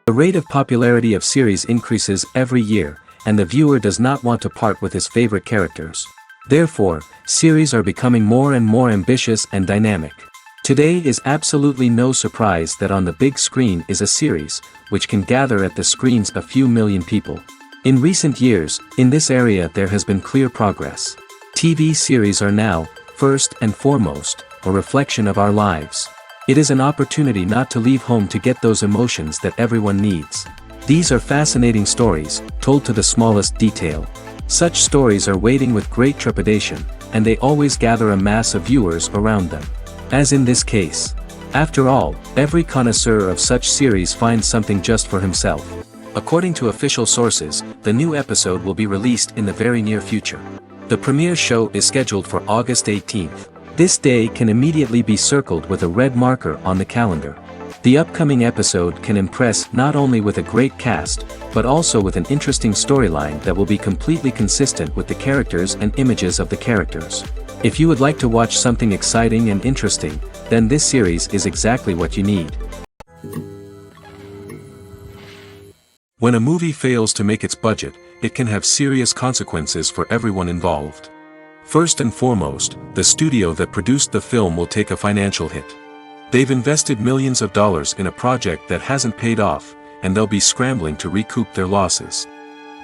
The rate of popularity of series increases every year, and the viewer does not want to part with his favorite characters. Therefore, series are becoming more and more ambitious and dynamic. Today is absolutely no surprise that on the big screen is a series, which can gather at the screens a few million people. In recent years, in this area there has been clear progress. TV series are now, first and foremost, a reflection of our lives. It is an opportunity not to leave home to get those emotions that everyone needs. These are fascinating stories, told to the smallest detail. Such stories are waiting with great trepidation, and they always gather a mass of viewers around them. As in this case. After all, every connoisseur of such series finds something just for himself. According to official sources, the new episode will be released in the very near future. The premiere show is scheduled for August 18th. This day can immediately be circled with a red marker on the calendar. The upcoming episode can impress not only with a great cast, but also with an interesting storyline that will be completely consistent with the characters and images of the characters. If you would like to watch something exciting and interesting, then this series is exactly what you need. When a movie fails to make its budget, it can have serious consequences for everyone involved. First and foremost, the studio that produced the film will take a financial hit. They've invested millions of dollars in a project that hasn't paid off, and they'll be scrambling to recoup their losses.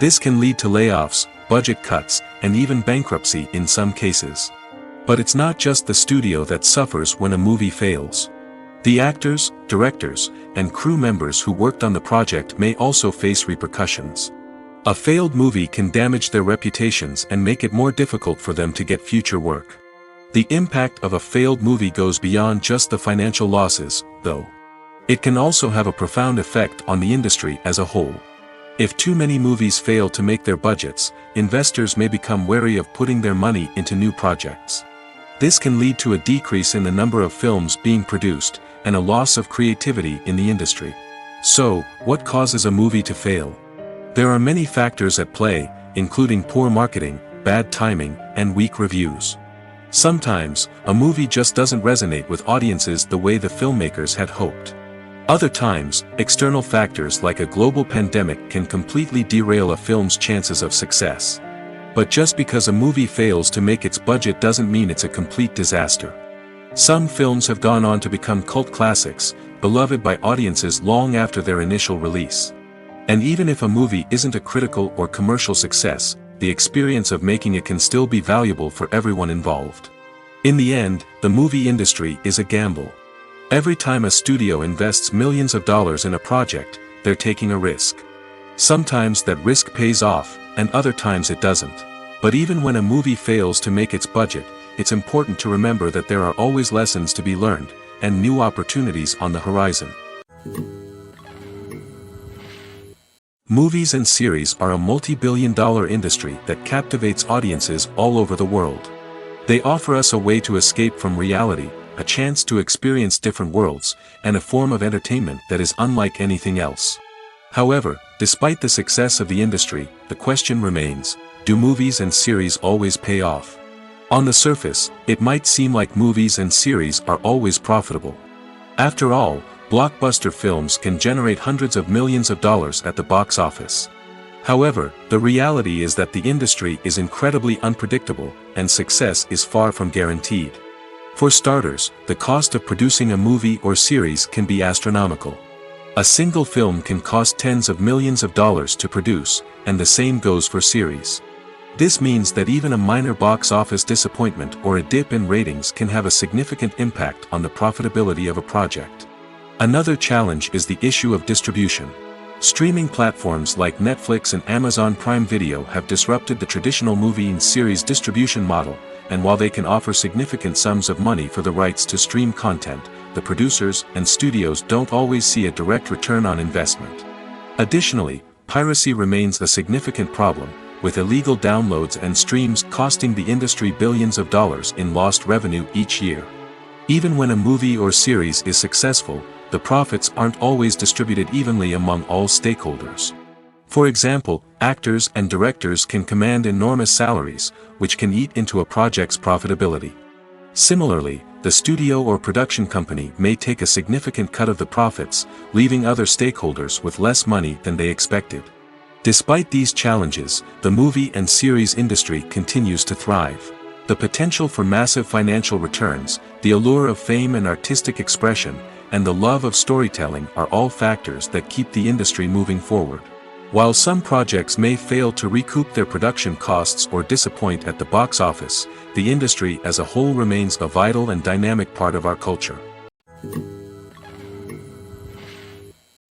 This can lead to layoffs, budget cuts, and even bankruptcy in some cases. But it's not just the studio that suffers when a movie fails. The actors, directors, and crew members who worked on the project may also face repercussions. A failed movie can damage their reputations and make it more difficult for them to get future work. The impact of a failed movie goes beyond just the financial losses, though. It can also have a profound effect on the industry as a whole. If too many movies fail to make their budgets, investors may become wary of putting their money into new projects. This can lead to a decrease in the number of films being produced, and a loss of creativity in the industry. So, what causes a movie to fail? There are many factors at play, including poor marketing, bad timing, and weak reviews. Sometimes, a movie just doesn't resonate with audiences the way the filmmakers had hoped. Other times, external factors like a global pandemic can completely derail a film's chances of success. But just because a movie fails to make its budget doesn't mean it's a complete disaster. Some films have gone on to become cult classics, beloved by audiences long after their initial release. And even if a movie isn't a critical or commercial success, the experience of making it can still be valuable for everyone involved. In the end, the movie industry is a gamble. Every time a studio invests millions of dollars in a project, they're taking a risk. Sometimes that risk pays off, and other times it doesn't. But even when a movie fails to make its budget, it's important to remember that there are always lessons to be learned, and new opportunities on the horizon. Movies and series are a multi-billion-dollar industry that captivates audiences all over the world. They offer us a way to escape from reality, a chance to experience different worlds, and a form of entertainment that is unlike anything else. However, despite the success of the industry, the question remains, do movies and series always pay off? On the surface, it might seem like movies and series are always profitable. After all, blockbuster films can generate hundreds of millions of dollars at the box office. However, the reality is that the industry is incredibly unpredictable, and success is far from guaranteed. For starters, the cost of producing a movie or series can be astronomical. A single film can cost tens of millions of dollars to produce, and the same goes for series. This means that even a minor box office disappointment or a dip in ratings can have a significant impact on the profitability of a project. Another challenge is the issue of distribution. Streaming platforms like Netflix and Amazon Prime Video have disrupted the traditional movie and series distribution model, and while they can offer significant sums of money for the rights to stream content, the producers and studios don't always see a direct return on investment. Additionally, piracy remains a significant problem, with illegal downloads and streams costing the industry billions of dollars in lost revenue each year. Even when a movie or series is successful, the profits aren't always distributed evenly among all stakeholders. For example, actors and directors can command enormous salaries, which can eat into a project's profitability. Similarly, the studio or production company may take a significant cut of the profits, leaving other stakeholders with less money than they expected. Despite these challenges, the movie and series industry continues to thrive. The potential for massive financial returns, the allure of fame and artistic expression, and the love of storytelling are all factors that keep the industry moving forward. While some projects may fail to recoup their production costs or disappoint at the box office, the industry as a whole remains a vital and dynamic part of our culture.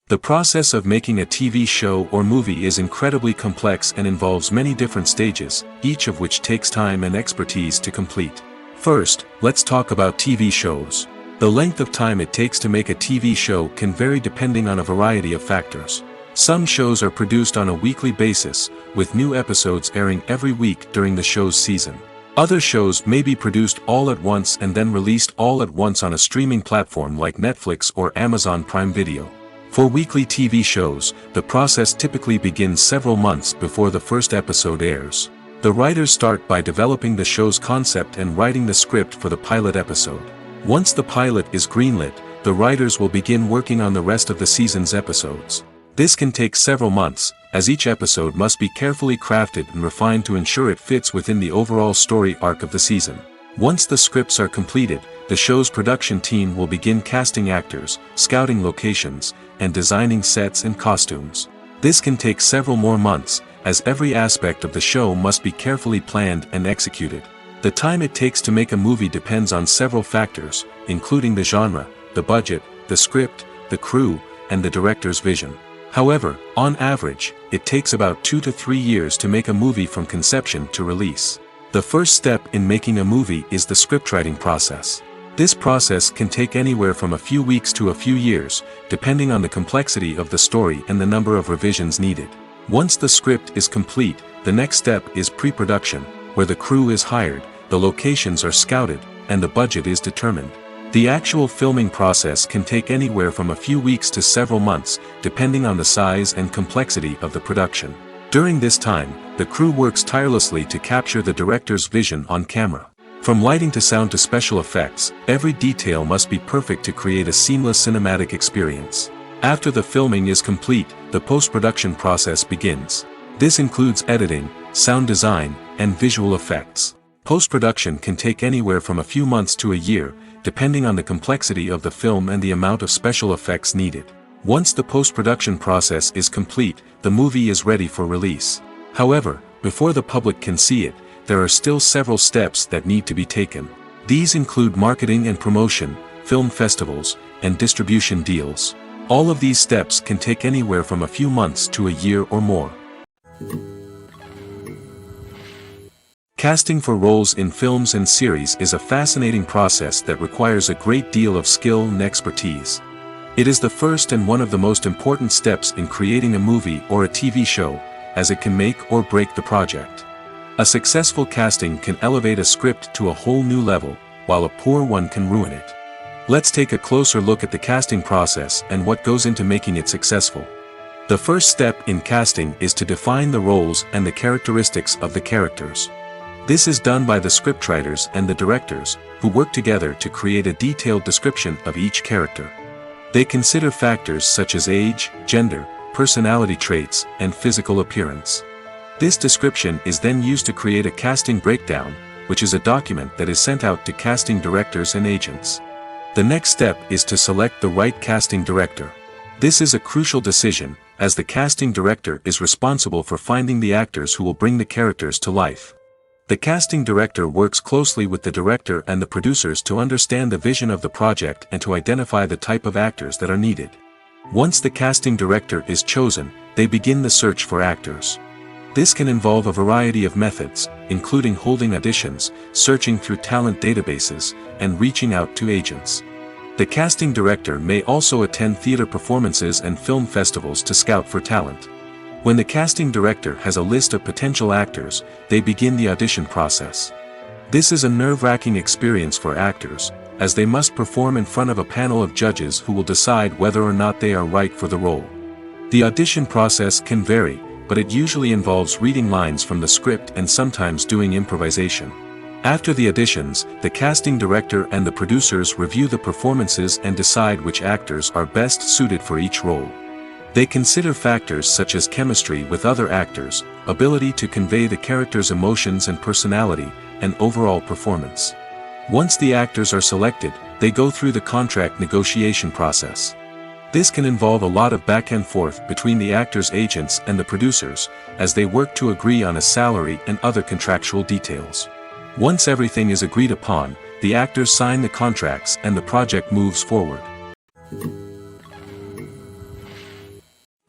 The process of making a TV show or movie is incredibly complex and involves many different stages, each of which takes time and expertise to complete. First, let's talk about TV shows. The length of time it takes to make a TV show can vary depending on a variety of factors. Some shows are produced on a weekly basis, with new episodes airing every week during the show's season. Other shows may be produced all at once and then released all at once on a streaming platform like Netflix or Amazon Prime Video. For weekly TV shows, the process typically begins several months before the first episode airs. The writers start by developing the show's concept and writing the script for the pilot episode. Once the pilot is greenlit, the writers will begin working on the rest of the season's episodes. This can take several months, as each episode must be carefully crafted and refined to ensure it fits within the overall story arc of the season. Once the scripts are completed, the show's production team will begin casting actors, scouting locations, and designing sets and costumes. This can take several more months, as every aspect of the show must be carefully planned and executed. The time it takes to make a movie depends on several factors, including the genre, the budget, the script, the crew, and the director's vision. However, on average, it takes about 2 to 3 years to make a movie from conception to release. The first step in making a movie is the scriptwriting process. This process can take anywhere from a few weeks to a few years, depending on the complexity of the story and the number of revisions needed. Once the script is complete, the next step is pre-production, where the crew is hired, the locations are scouted, and the budget is determined. The actual filming process can take anywhere from a few weeks to several months, depending on the size and complexity of the production. During this time, the crew works tirelessly to capture the director's vision on camera. From lighting to sound to special effects, every detail must be perfect to create a seamless cinematic experience. After the filming is complete, the post-production process begins. This includes editing, sound design, and visual effects. Post-production can take anywhere from a few months to a year, depending on the complexity of the film and the amount of special effects needed. Once the post-production process is complete, the movie is ready for release. However, before the public can see it, there are still several steps that need to be taken. These include marketing and promotion, film festivals, and distribution deals. All of these steps can take anywhere from a few months to a year or more. Casting for roles in films and series is a fascinating process that requires a great deal of skill and expertise. It is the first and one of the most important steps in creating a movie or a TV show, as it can make or break the project. A successful casting can elevate a script to a whole new level, while a poor one can ruin it. Let's take a closer look at the casting process and what goes into making it successful. The first step in casting is to define the roles and the characteristics of the characters. This is done by the scriptwriters and the directors, who work together to create a detailed description of each character. They consider factors such as age, gender, personality traits, and physical appearance. This description is then used to create a casting breakdown, which is a document that is sent out to casting directors and agents. The next step is to select the right casting director. This is a crucial decision, as the casting director is responsible for finding the actors who will bring the characters to life. The casting director works closely with the director and the producers to understand the vision of the project and to identify the type of actors that are needed. Once the casting director is chosen, they begin the search for actors. This can involve a variety of methods, including holding auditions, searching through talent databases, and reaching out to agents. The casting director may also attend theater performances and film festivals to scout for talent. When the casting director has a list of potential actors, they begin the audition process. This is a nerve-wracking experience for actors, as they must perform in front of a panel of judges who will decide whether or not they are right for the role. The audition process can vary, but it usually involves reading lines from the script and sometimes doing improvisation. After the auditions, the casting director and the producers review the performances and decide which actors are best suited for each role. They consider factors such as chemistry with other actors, ability to convey the character's emotions and personality, and overall performance. Once the actors are selected, they go through the contract negotiation process. This can involve a lot of back and forth between the actors' agents and the producers, as they work to agree on a salary and other contractual details. Once everything is agreed upon, the actors sign the contracts and the project moves forward.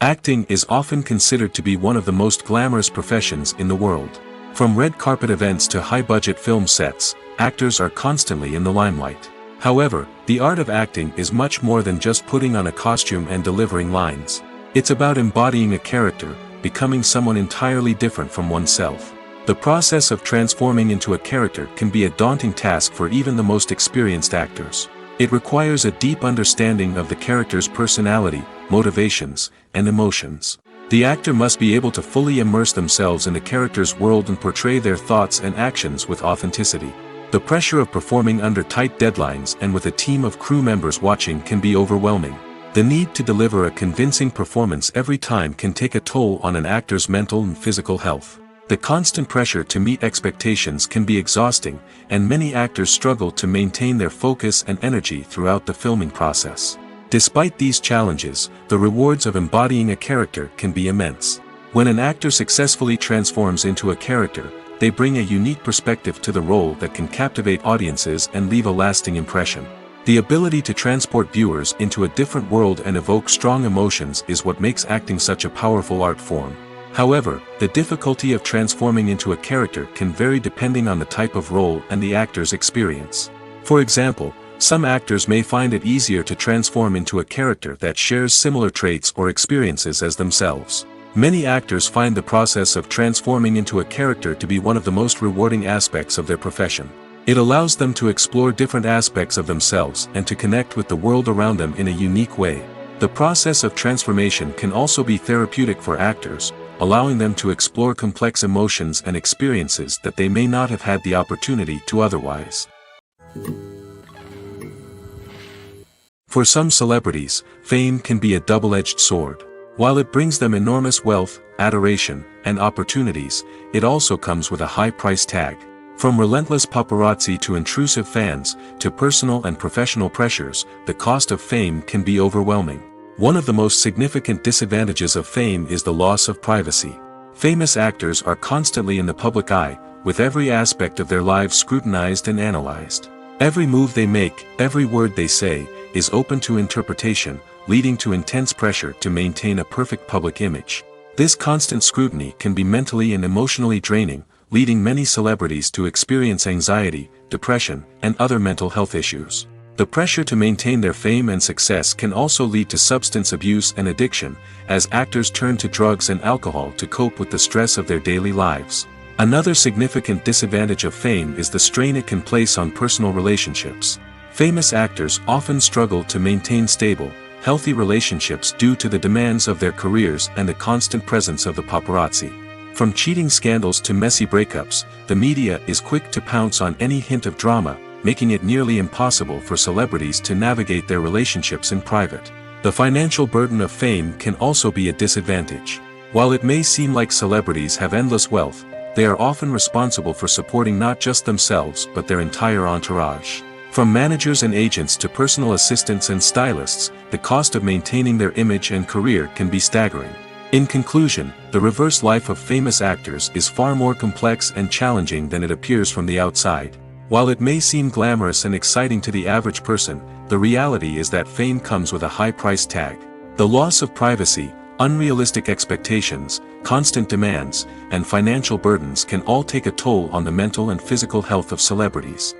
Acting is often considered to be one of the most glamorous professions in the world. From red carpet events to high-budget film sets, actors are constantly in the limelight. However, the art of acting is much more than just putting on a costume and delivering lines. It's about embodying a character, becoming someone entirely different from oneself. The process of transforming into a character can be a daunting task for even the most experienced actors. It requires a deep understanding of the character's personality, motivations, and emotions. The actor must be able to fully immerse themselves in the character's world and portray their thoughts and actions with authenticity. The pressure of performing under tight deadlines and with a team of crew members watching can be overwhelming. The need to deliver a convincing performance every time can take a toll on an actor's mental and physical health. The constant pressure to meet expectations can be exhausting, and many actors struggle to maintain their focus and energy throughout the filming process. Despite these challenges, the rewards of embodying a character can be immense. When an actor successfully transforms into a character, they bring a unique perspective to the role that can captivate audiences and leave a lasting impression. The ability to transport viewers into a different world and evoke strong emotions is what makes acting such a powerful art form. However, the difficulty of transforming into a character can vary depending on the type of role and the actor's experience. For example, some actors may find it easier to transform into a character that shares similar traits or experiences as themselves. Many actors find the process of transforming into a character to be one of the most rewarding aspects of their profession. It allows them to explore different aspects of themselves and to connect with the world around them in a unique way. The process of transformation can also be therapeutic for actors, allowing them to explore complex emotions and experiences that they may not have had the opportunity to otherwise. For some celebrities, fame can be a double-edged sword. While it brings them enormous wealth, adoration, and opportunities, it also comes with a high price tag. From relentless paparazzi to intrusive fans, to personal and professional pressures, the cost of fame can be overwhelming. One of the most significant disadvantages of fame is the loss of privacy. Famous actors are constantly in the public eye, with every aspect of their lives scrutinized and analyzed. Every move they make, every word they say, is open to interpretation, leading to intense pressure to maintain a perfect public image. This constant scrutiny can be mentally and emotionally draining, leading many celebrities to experience anxiety, depression, and other mental health issues. The pressure to maintain their fame and success can also lead to substance abuse and addiction, as actors turn to drugs and alcohol to cope with the stress of their daily lives. Another significant disadvantage of fame is the strain it can place on personal relationships. Famous actors often struggle to maintain stable, healthy relationships due to the demands of their careers and the constant presence of the paparazzi. From cheating scandals to messy breakups, the media is quick to pounce on any hint of drama, making it nearly impossible for celebrities to navigate their relationships in private. The financial burden of fame can also be a disadvantage. While it may seem like celebrities have endless wealth, they are often responsible for supporting not just themselves but their entire entourage. From managers and agents to personal assistants and stylists, the cost of maintaining their image and career can be staggering. In conclusion, the reverse life of famous actors is far more complex and challenging than it appears from the outside. While it may seem glamorous and exciting to the average person, the reality is that fame comes with a high price tag. The loss of privacy, unrealistic expectations, constant demands, and financial burdens can all take a toll on the mental and physical health of celebrities.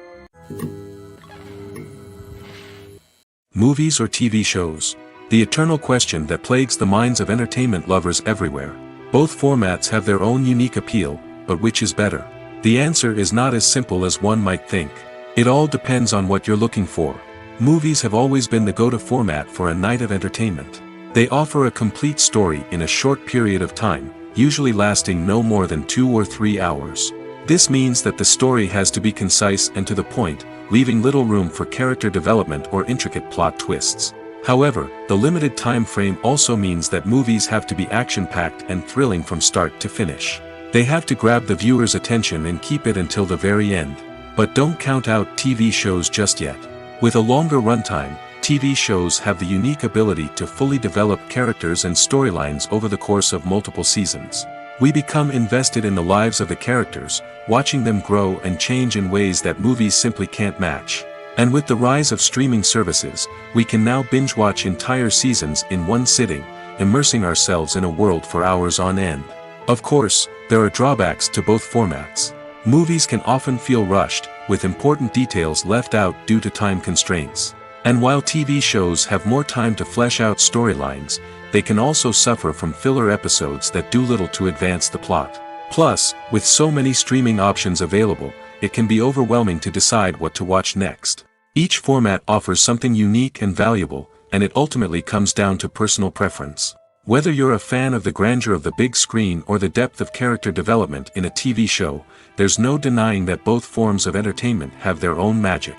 Movies or TV shows? The eternal question that plagues the minds of entertainment lovers everywhere. Both formats have their own unique appeal, but which is better? The answer is not as simple as one might think. It all depends on what you're looking for. Movies have always been the go-to format for a night of entertainment. They offer a complete story in a short period of time, usually lasting no more than 2 or 3 hours. This means that the story has to be concise and to the point, leaving little room for character development or intricate plot twists. However, the limited time frame also means that movies have to be action-packed and thrilling from start to finish. They have to grab the viewer's attention and keep it until the very end. But don't count out TV shows just yet. With a longer runtime, TV shows have the unique ability to fully develop characters and storylines over the course of multiple seasons. We become invested in the lives of the characters, watching them grow and change in ways that movies simply can't match. And with the rise of streaming services, we can now binge-watch entire seasons in one sitting, immersing ourselves in a world for hours on end. Of course, there are drawbacks to both formats. Movies can often feel rushed, with important details left out due to time constraints. And while TV shows have more time to flesh out storylines, they can also suffer from filler episodes that do little to advance the plot. Plus, with so many streaming options available, it can be overwhelming to decide what to watch next. Each format offers something unique and valuable, and it ultimately comes down to personal preference. Whether you're a fan of the grandeur of the big screen or the depth of character development in a TV show, there's no denying that both forms of entertainment have their own magic.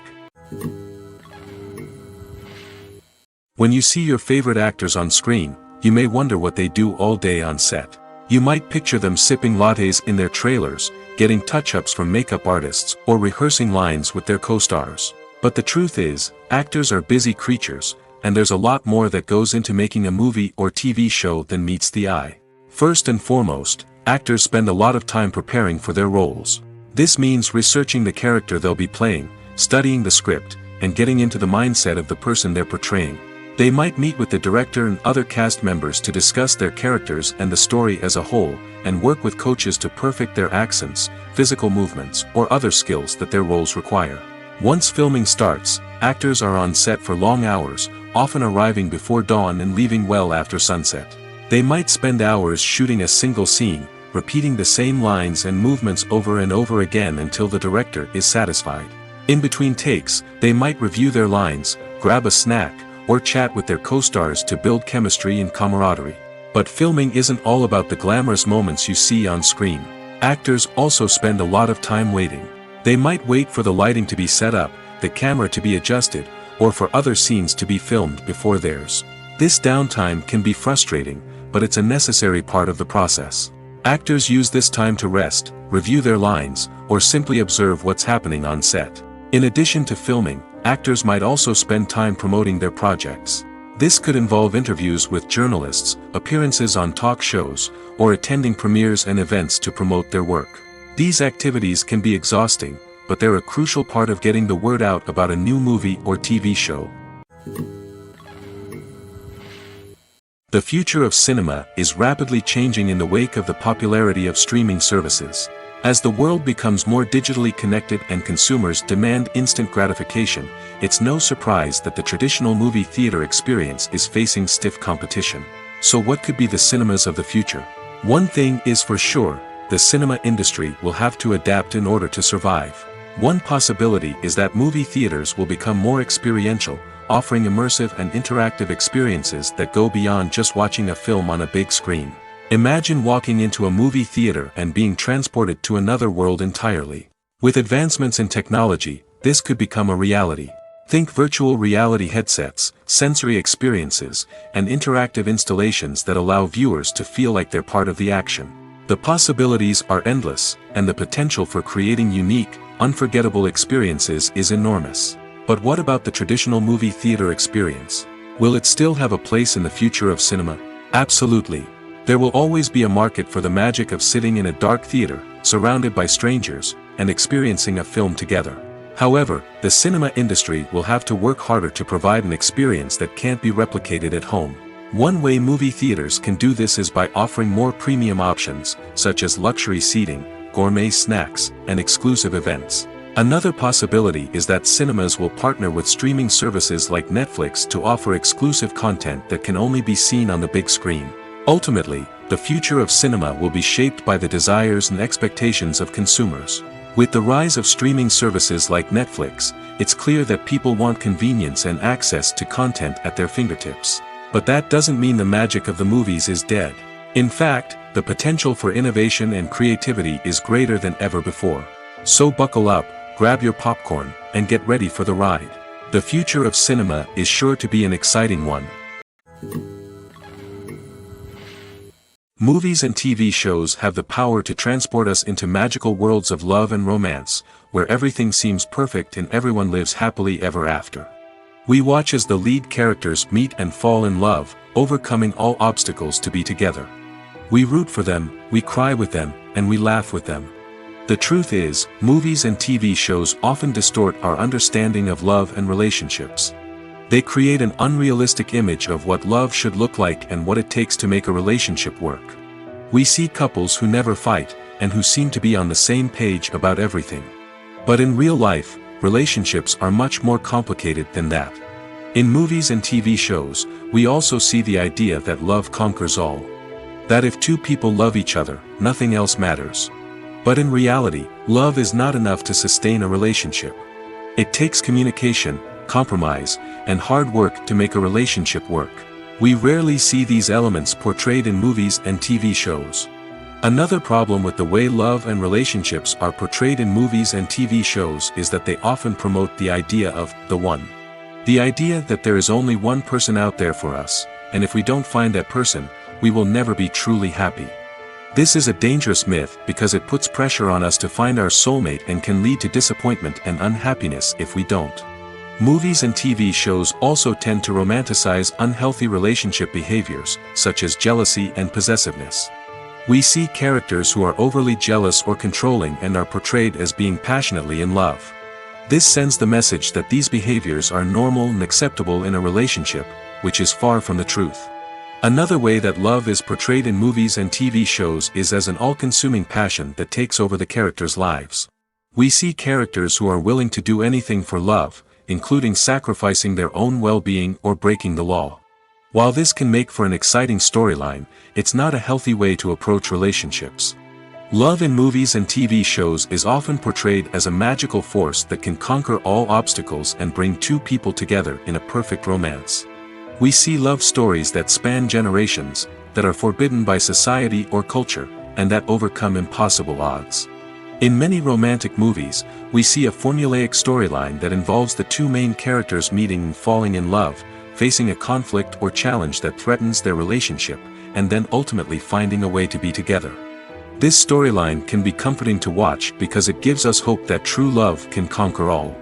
When you see your favorite actors on screen, you may wonder what they do all day on set. You might picture them sipping lattes in their trailers, getting touch-ups from makeup artists, or rehearsing lines with their co-stars. But the truth is, actors are busy creatures, and there's a lot more that goes into making a movie or TV show than meets the eye. First and foremost, actors spend a lot of time preparing for their roles. This means researching the character they'll be playing, studying the script, and getting into the mindset of the person they're portraying. They might meet with the director and other cast members to discuss their characters and the story as a whole, and work with coaches to perfect their accents, physical movements, or other skills that their roles require. Once filming starts, actors are on set for long hours, often arriving before dawn and leaving well after sunset. They might spend hours shooting a single scene, repeating the same lines and movements over and over again until the director is satisfied. In between takes, they might review their lines, grab a snack, or chat with their co-stars to build chemistry and camaraderie. But filming isn't all about the glamorous moments you see on screen. Actors also spend a lot of time waiting. They might wait for the lighting to be set up, the camera to be adjusted, or for other scenes to be filmed before theirs. This downtime can be frustrating, but it's a necessary part of the process. Actors use this time to rest, review their lines, or simply observe what's happening on set. In addition to filming, actors might also spend time promoting their projects. This could involve interviews with journalists, appearances on talk shows, or attending premieres and events to promote their work. These activities can be exhausting, but they're a crucial part of getting the word out about a new movie or TV show. The future of cinema is rapidly changing in the wake of the popularity of streaming services. As the world becomes more digitally connected and consumers demand instant gratification, it's no surprise that the traditional movie theater experience is facing stiff competition. So what could be the cinemas of the future? One thing is for sure, the cinema industry will have to adapt in order to survive. One possibility is that movie theaters will become more experiential, offering immersive and interactive experiences that go beyond just watching a film on a big screen. Imagine walking into a movie theater and being transported to another world entirely. With advancements in technology, this could become a reality. Think virtual reality headsets, sensory experiences, and interactive installations that allow viewers to feel like they're part of the action. The possibilities are endless, and the potential for creating unique, unforgettable experiences is enormous. But what about the traditional movie theater experience? Will it still have a place in the future of cinema? Absolutely. There will always be a market for the magic of sitting in a dark theater, surrounded by strangers, and experiencing a film together. However, the cinema industry will have to work harder to provide an experience that can't be replicated at home. One way movie theaters can do this is by offering more premium options, such as luxury seating, gourmet snacks, and exclusive events. Another possibility is that cinemas will partner with streaming services like Netflix to offer exclusive content that can only be seen on the big screen. Ultimately, the future of cinema will be shaped by the desires and expectations of consumers. With the rise of streaming services like Netflix, it's clear that people want convenience and access to content at their fingertips. But that doesn't mean the magic of the movies is dead. In fact, the potential for innovation and creativity is greater than ever before. So buckle up, grab your popcorn, and get ready for the ride. The future of cinema is sure to be an exciting one. Movies and TV shows have the power to transport us into magical worlds of love and romance, where everything seems perfect and everyone lives happily ever after. We watch as the lead characters meet and fall in love, overcoming all obstacles to be together. We root for them, we cry with them, and we laugh with them. The truth is, movies and TV shows often distort our understanding of love and relationships. They create an unrealistic image of what love should look like and what it takes to make a relationship work. We see couples who never fight, and who seem to be on the same page about everything. But in real life, relationships are much more complicated than that. In movies and TV shows, we also see the idea that love conquers all. That if two people love each other, nothing else matters. But in reality, love is not enough to sustain a relationship. It takes communication, compromise, and hard work to make a relationship work. We rarely see these elements portrayed in movies and TV shows. Another problem with the way love and relationships are portrayed in movies and TV shows is that they often promote the idea of the one. The idea that there is only one person out there for us, and if we don't find that person, we will never be truly happy. This is a dangerous myth because it puts pressure on us to find our soulmate and can lead to disappointment and unhappiness if we don't. Movies and TV shows also tend to romanticize unhealthy relationship behaviors, such as jealousy and possessiveness. We see characters who are overly jealous or controlling and are portrayed as being passionately in love. This sends the message that these behaviors are normal and acceptable in a relationship, which is far from the truth. Another way that love is portrayed in movies and TV shows is as an all-consuming passion that takes over the characters' lives. We see characters who are willing to do anything for love, including sacrificing their own well-being or breaking the law. While this can make for an exciting storyline, it's not a healthy way to approach relationships. Love in movies and TV shows is often portrayed as a magical force that can conquer all obstacles and bring two people together in a perfect romance. We see love stories that span generations, that are forbidden by society or culture, and that overcome impossible odds. In many romantic movies, we see a formulaic storyline that involves the two main characters meeting and falling in love, facing a conflict or challenge that threatens their relationship, and then ultimately finding a way to be together. This storyline can be comforting to watch because it gives us hope that true love can conquer all.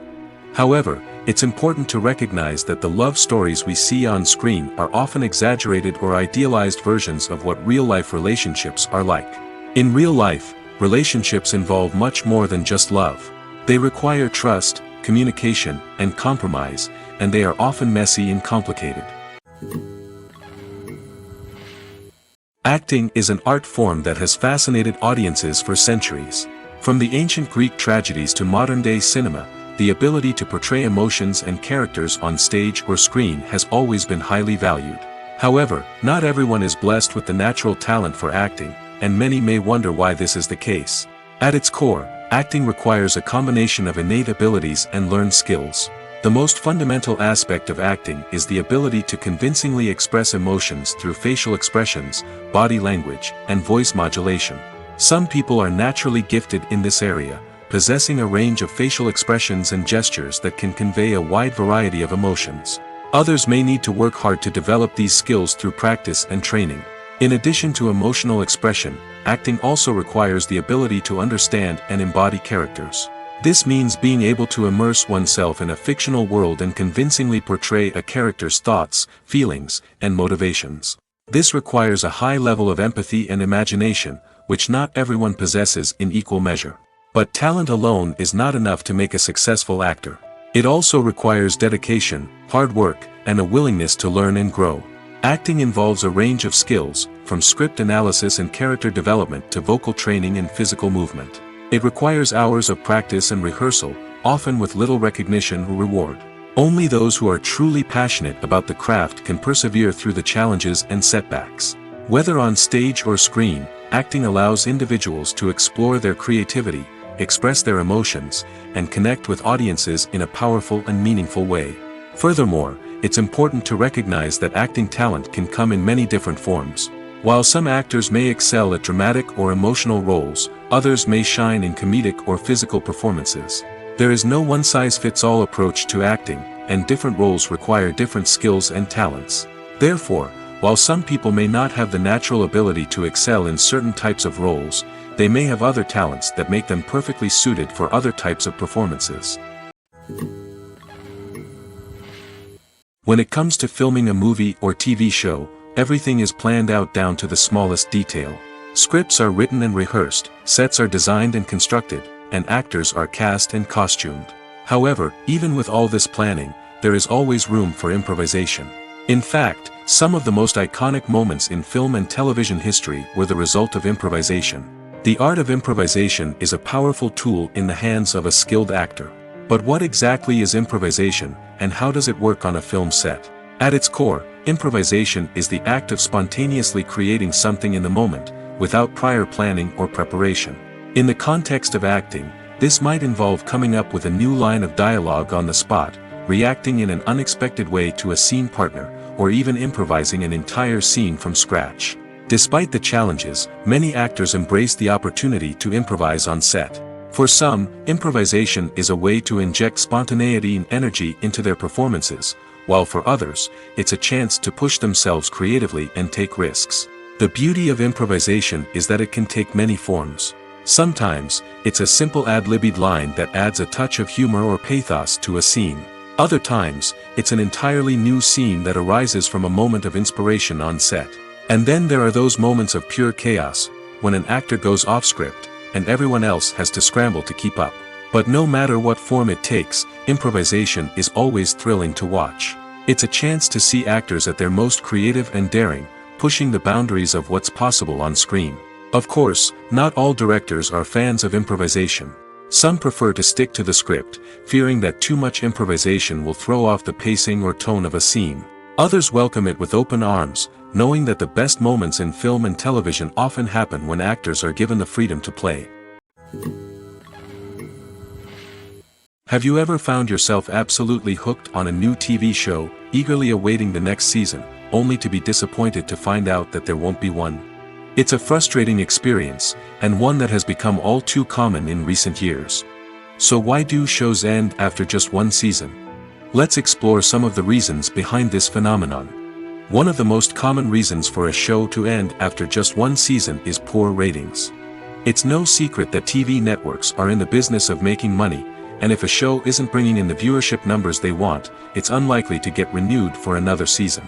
However, it's important to recognize that the love stories we see on screen are often exaggerated or idealized versions of what real-life relationships are like. In real life, relationships involve much more than just love. They require trust, communication, and compromise, and they are often messy and complicated. Acting is an art form that has fascinated audiences for centuries. From the ancient Greek tragedies to modern-day cinema, the ability to portray emotions and characters on stage or screen has always been highly valued. However, not everyone is blessed with the natural talent for acting, and many may wonder why this is the case. At its core, acting requires a combination of innate abilities and learned skills. The most fundamental aspect of acting is the ability to convincingly express emotions through facial expressions, body language, and voice modulation. Some people are naturally gifted in this area, possessing a range of facial expressions and gestures that can convey a wide variety of emotions. Others may need to work hard to develop these skills through practice and training. In addition to emotional expression, acting also requires the ability to understand and embody characters. This means being able to immerse oneself in a fictional world and convincingly portray a character's thoughts, feelings, and motivations. This requires a high level of empathy and imagination, which not everyone possesses in equal measure. But talent alone is not enough to make a successful actor. It also requires dedication, hard work, and a willingness to learn and grow. Acting involves a range of skills, from script analysis and character development to vocal training and physical movement. It requires hours of practice and rehearsal, often with little recognition or reward. Only those who are truly passionate about the craft can persevere through the challenges and setbacks. Whether on stage or screen, acting allows individuals to explore their creativity, express their emotions, and connect with audiences in a powerful and meaningful way. Furthermore, it's important to recognize that acting talent can come in many different forms. While some actors may excel at dramatic or emotional roles, others may shine in comedic or physical performances. There is no one-size-fits-all approach to acting, and different roles require different skills and talents. Therefore, while some people may not have the natural ability to excel in certain types of roles, they may have other talents that make them perfectly suited for other types of performances. When it comes to filming a movie or TV show, everything is planned out down to the smallest detail. Scripts are written and rehearsed, sets are designed and constructed, and actors are cast and costumed. However, even with all this planning, there is always room for improvisation. In fact, some of the most iconic moments in film and television history were the result of improvisation. The art of improvisation is a powerful tool in the hands of a skilled actor. But what exactly is improvisation, and how does it work on a film set? At its core, improvisation is the act of spontaneously creating something in the moment, without prior planning or preparation. In the context of acting, this might involve coming up with a new line of dialogue on the spot, reacting in an unexpected way to a scene partner, or even improvising an entire scene from scratch. Despite the challenges, many actors embrace the opportunity to improvise on set. For some, improvisation is a way to inject spontaneity and energy into their performances, while for others, it's a chance to push themselves creatively and take risks. The beauty of improvisation is that it can take many forms. Sometimes, it's a simple ad-libbed line that adds a touch of humor or pathos to a scene. Other times, it's an entirely new scene that arises from a moment of inspiration on set. And then there are those moments of pure chaos, when an actor goes off script, and everyone else has to scramble to keep up. But no matter what form it takes, improvisation is always thrilling to watch. It's a chance to see actors at their most creative and daring, pushing the boundaries of what's possible on screen. Of course, not all directors are fans of improvisation. Some prefer to stick to the script, fearing that too much improvisation will throw off the pacing or tone of a scene. Others welcome it with open arms, knowing that the best moments in film and television often happen when actors are given the freedom to play. Have you ever found yourself absolutely hooked on a new TV show, eagerly awaiting the next season, only to be disappointed to find out that there won't be one? It's a frustrating experience, and one that has become all too common in recent years. So why do shows end after just one season? Let's explore some of the reasons behind this phenomenon. One of the most common reasons for a show to end after just one season is poor ratings. It's no secret that TV networks are in the business of making money, and if a show isn't bringing in the viewership numbers they want, it's unlikely to get renewed for another season.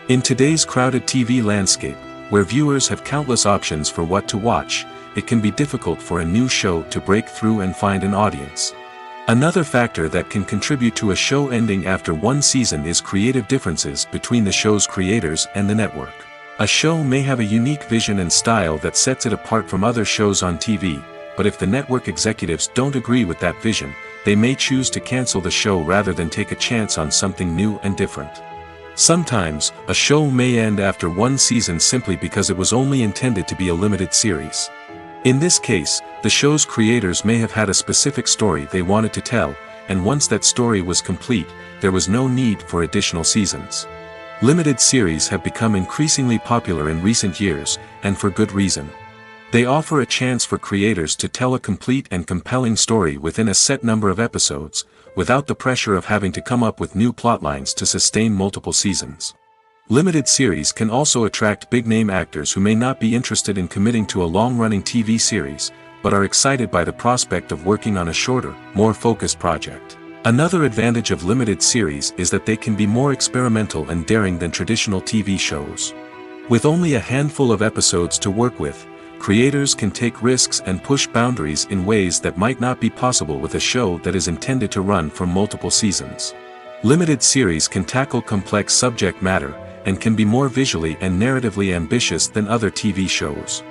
In today's crowded TV landscape, where viewers have countless options for what to watch, it can be difficult for a new show to break through and find an audience. Another factor that can contribute to a show ending after one season is creative differences between the show's creators and the network. A show may have a unique vision and style that sets it apart from other shows on TV, but if the network executives don't agree with that vision, they may choose to cancel the show rather than take a chance on something new and different. Sometimes, a show may end after one season simply because it was only intended to be a limited series. In this case, the show's creators may have had a specific story they wanted to tell, and once that story was complete, there was no need for additional seasons. Limited series have become increasingly popular in recent years, and for good reason. They offer a chance for creators to tell a complete and compelling story within a set number of episodes, without the pressure of having to come up with new plotlines to sustain multiple seasons. Limited series can also attract big-name actors who may not be interested in committing to a long-running TV series, but are excited by the prospect of working on a shorter, more focused project. Another advantage of limited series is that they can be more experimental and daring than traditional TV shows. With only a handful of episodes to work with, creators can take risks and push boundaries in ways that might not be possible with a show that is intended to run for multiple seasons. Limited series can tackle complex subject matter, and can be more visually and narratively ambitious than other TV shows.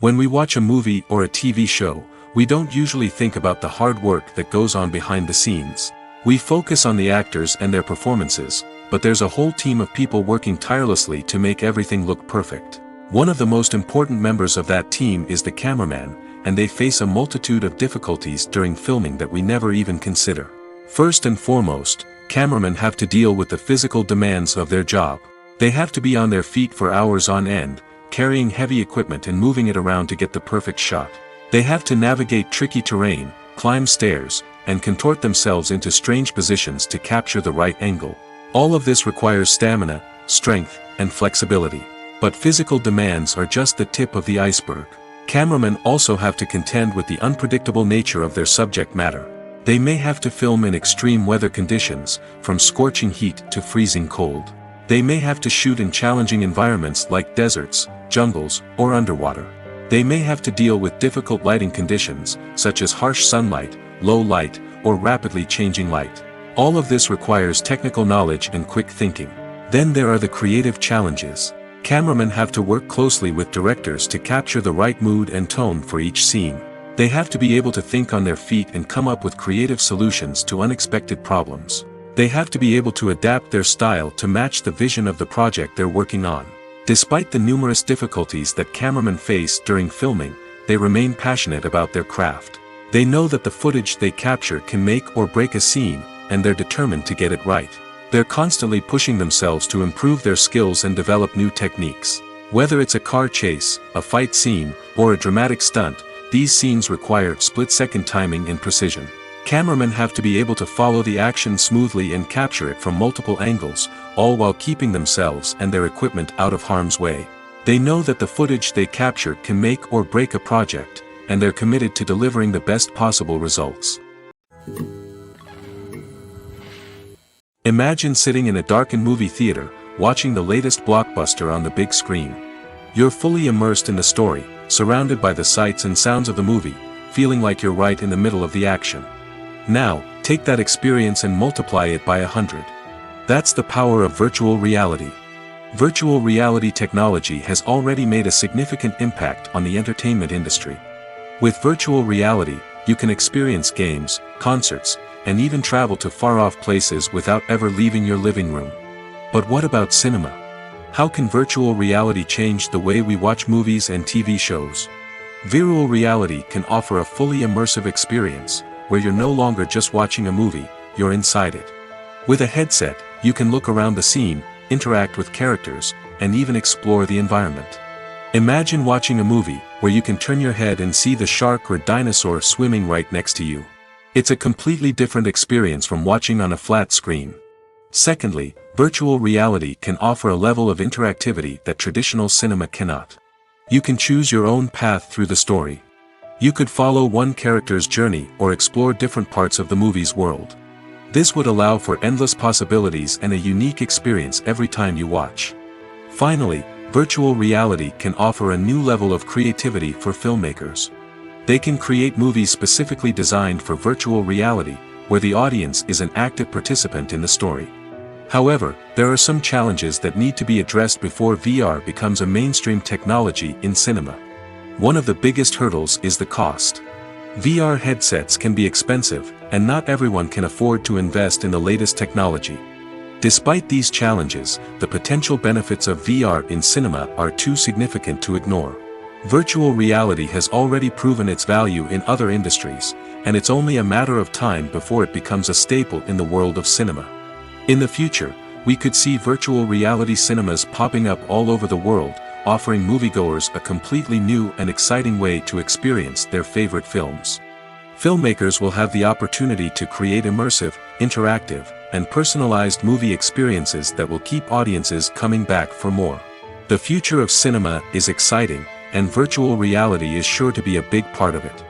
When we watch a movie or a TV show, we don't usually think about the hard work that goes on behind the scenes. We focus on the actors and their performances, but there's a whole team of people working tirelessly to make everything look perfect. One of the most important members of that team is the cameraman, and they face a multitude of difficulties during filming that we never even consider. First and foremost, cameramen have to deal with the physical demands of their job. They have to be on their feet for hours on end, carrying heavy equipment and moving it around to get the perfect shot. They have to navigate tricky terrain, climb stairs, and contort themselves into strange positions to capture the right angle. All of this requires stamina, strength, and flexibility. But physical demands are just the tip of the iceberg. Cameramen also have to contend with the unpredictable nature of their subject matter. They may have to film in extreme weather conditions, from scorching heat to freezing cold. They may have to shoot in challenging environments like deserts, jungles, or underwater. They may have to deal with difficult lighting conditions, such as harsh sunlight, low light, or rapidly changing light. All of this requires technical knowledge and quick thinking. Then there are the creative challenges. Cameramen have to work closely with directors to capture the right mood and tone for each scene. They have to be able to think on their feet and come up with creative solutions to unexpected problems. They have to be able to adapt their style to match the vision of the project they're working on. Despite the numerous difficulties that cameramen face during filming, they remain passionate about their craft. They know that the footage they capture can make or break a scene, and they're determined to get it right. They're constantly pushing themselves to improve their skills and develop new techniques. Whether it's a car chase, a fight scene, or a dramatic stunt, these scenes require split-second timing and precision. Cameramen have to be able to follow the action smoothly and capture it from multiple angles, all while keeping themselves and their equipment out of harm's way. They know that the footage they capture can make or break a project, and they're committed to delivering the best possible results. Imagine sitting in a darkened movie theater, watching the latest blockbuster on the big screen. You're fully immersed in the story, surrounded by the sights and sounds of the movie, feeling like you're right in the middle of the action. Now, take that experience and multiply it by 100. That's the power of virtual reality. Virtual reality technology has already made a significant impact on the entertainment industry. With virtual reality, you can experience games, concerts, and even travel to far-off places without ever leaving your living room. But what about cinema? How can virtual reality change the way we watch movies and TV shows? Virtual reality can offer a fully immersive experience, where you're no longer just watching a movie, you're inside it. With a headset, you can look around the scene, interact with characters, and even explore the environment. Imagine watching a movie, where you can turn your head and see the shark or dinosaur swimming right next to you. It's a completely different experience from watching on a flat screen. Secondly, virtual reality can offer a level of interactivity that traditional cinema cannot. You can choose your own path through the story. You could follow one character's journey or explore different parts of the movie's world. This would allow for endless possibilities and a unique experience every time you watch. Finally, virtual reality can offer a new level of creativity for filmmakers. They can create movies specifically designed for virtual reality, where the audience is an active participant in the story. However, there are some challenges that need to be addressed before VR becomes a mainstream technology in cinema. One of the biggest hurdles is the cost. VR headsets can be expensive, and not everyone can afford to invest in the latest technology. Despite these challenges, the potential benefits of VR in cinema are too significant to ignore. Virtual reality has already proven its value in other industries, and it's only a matter of time before it becomes a staple in the world of cinema. In the future, we could see virtual reality cinemas popping up all over the world, offering moviegoers a completely new and exciting way to experience their favorite films. Filmmakers will have the opportunity to create immersive, interactive, and personalized movie experiences that will keep audiences coming back for more. The future of cinema is exciting, and virtual reality is sure to be a big part of it.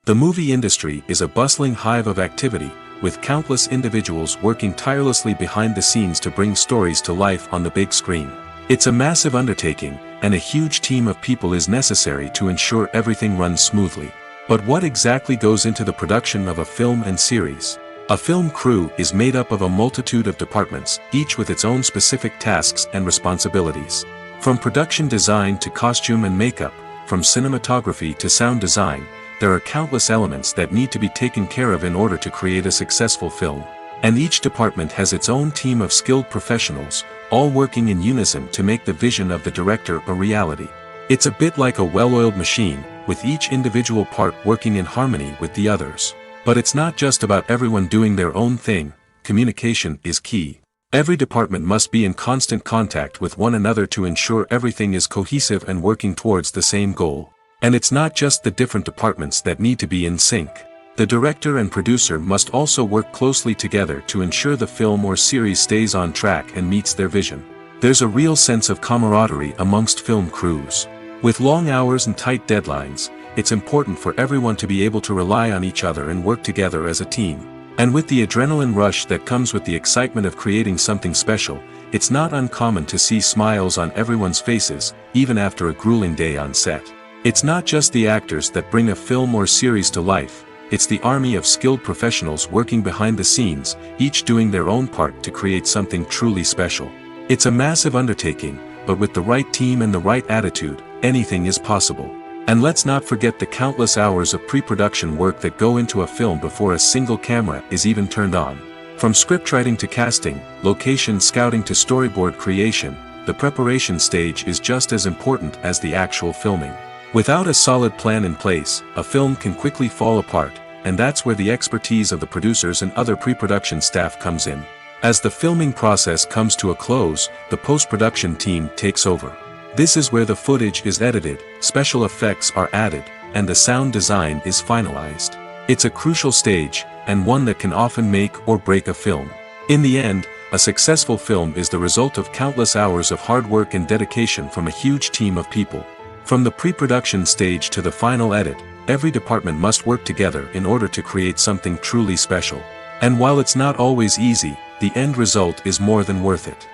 The movie industry is a bustling hive of activity, with countless individuals working tirelessly behind the scenes to bring stories to life on the big screen. It's a massive undertaking, and a huge team of people is necessary to ensure everything runs smoothly. But what exactly goes into the production of a film and series? A film crew is made up of a multitude of departments, each with its own specific tasks and responsibilities. From production design to costume and makeup, from cinematography to sound design, there are countless elements that need to be taken care of in order to create a successful film. And each department has its own team of skilled professionals, all working in unison to make the vision of the director a reality. It's a bit like a well-oiled machine, with each individual part working in harmony with the others. But it's not just about everyone doing their own thing, communication is key. Every department must be in constant contact with one another to ensure everything is cohesive and working towards the same goal. And it's not just the different departments that need to be in sync. The director and producer must also work closely together to ensure the film or series stays on track and meets their vision. There's a real sense of camaraderie amongst film crews. With long hours and tight deadlines, it's important for everyone to be able to rely on each other and work together as a team. And with the adrenaline rush that comes with the excitement of creating something special, it's not uncommon to see smiles on everyone's faces, even after a grueling day on set. It's not just the actors that bring a film or series to life, it's the army of skilled professionals working behind the scenes, each doing their own part to create something truly special. It's a massive undertaking, but with the right team and the right attitude, anything is possible. And let's not forget the countless hours of pre-production work that go into a film before a single camera is even turned on. From scriptwriting to casting, location scouting to storyboard creation, the preparation stage is just as important as the actual filming. Without a solid plan in place, a film can quickly fall apart, and that's where the expertise of the producers and other pre-production staff comes in. As the filming process comes to a close, the post-production team takes over. This is where the footage is edited, special effects are added, and the sound design is finalized. It's a crucial stage, and one that can often make or break a film. In the end, a successful film is the result of countless hours of hard work and dedication from a huge team of people. From the pre-production stage to the final edit, every department must work together in order to create something truly special. And while it's not always easy, the end result is more than worth it.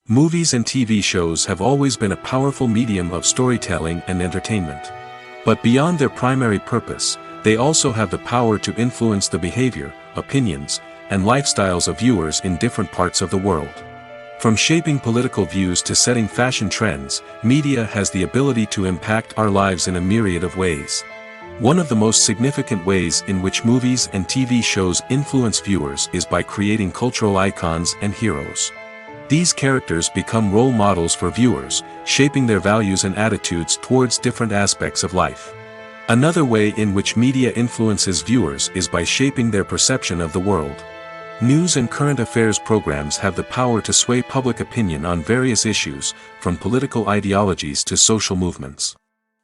Movies and TV shows have always been a powerful medium of storytelling and entertainment. But beyond their primary purpose, they also have the power to influence the behavior, opinions, and lifestyles of viewers in different parts of the world. From shaping political views to setting fashion trends, media has the ability to impact our lives in a myriad of ways. One of the most significant ways in which movies and TV shows influence viewers is by creating cultural icons and heroes. These characters become role models for viewers, shaping their values and attitudes towards different aspects of life. Another way in which media influences viewers is by shaping their perception of the world. News and current affairs programs have the power to sway public opinion on various issues, from political ideologies to social movements.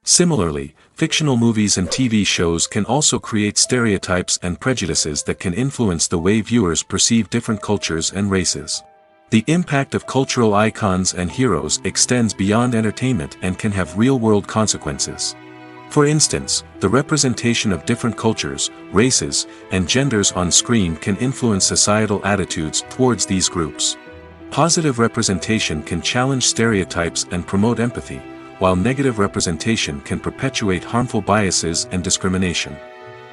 Similarly, fictional movies and TV shows can also create stereotypes and prejudices that can influence the way viewers perceive different cultures and races. The impact of cultural icons and heroes extends beyond entertainment and can have real-world consequences. For instance, the representation of different cultures, races, and genders on screen can influence societal attitudes towards these groups. Positive representation can challenge stereotypes and promote empathy, while negative representation can perpetuate harmful biases and discrimination.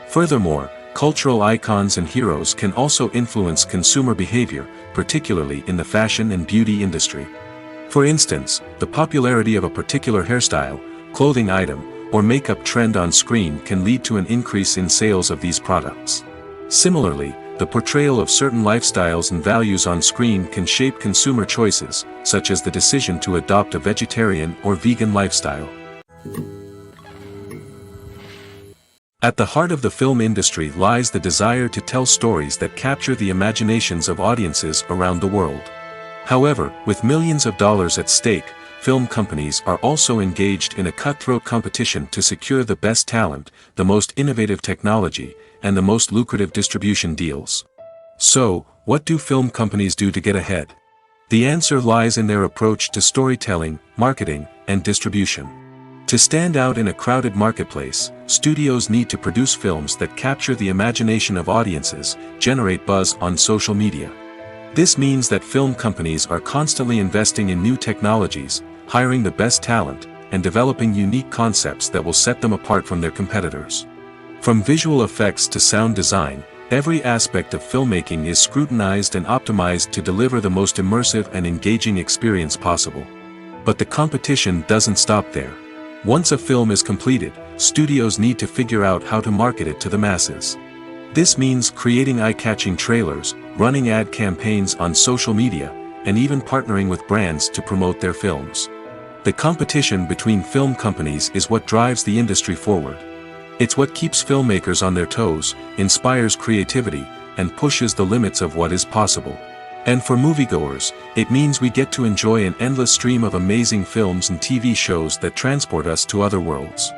Furthermore, cultural icons and heroes can also influence consumer behavior, particularly in the fashion and beauty industry. For instance, the popularity of a particular hairstyle, clothing item, or makeup trend on screen can lead to an increase in sales of these products. Similarly, the portrayal of certain lifestyles and values on screen can shape consumer choices, such as the decision to adopt a vegetarian or vegan lifestyle. At the heart of the film industry lies the desire to tell stories that capture the imaginations of audiences around the world. However, with millions of dollars at stake, film companies are also engaged in a cutthroat competition to secure the best talent, the most innovative technology, and the most lucrative distribution deals. So, what do film companies do to get ahead? The answer lies in their approach to storytelling, marketing, and distribution. To stand out in a crowded marketplace, studios need to produce films that capture the imagination of audiences, generate buzz on social media. This means that film companies are constantly investing in new technologies, hiring the best talent, and developing unique concepts that will set them apart from their competitors. From visual effects to sound design, every aspect of filmmaking is scrutinized and optimized to deliver the most immersive and engaging experience possible. But the competition doesn't stop there. Once a film is completed, studios need to figure out how to market it to the masses. This means creating eye-catching trailers, running ad campaigns on social media, and even partnering with brands to promote their films. The competition between film companies is what drives the industry forward. It's what keeps filmmakers on their toes, inspires creativity, and pushes the limits of what is possible. And for moviegoers, it means we get to enjoy an endless stream of amazing films and TV shows that transport us to other worlds.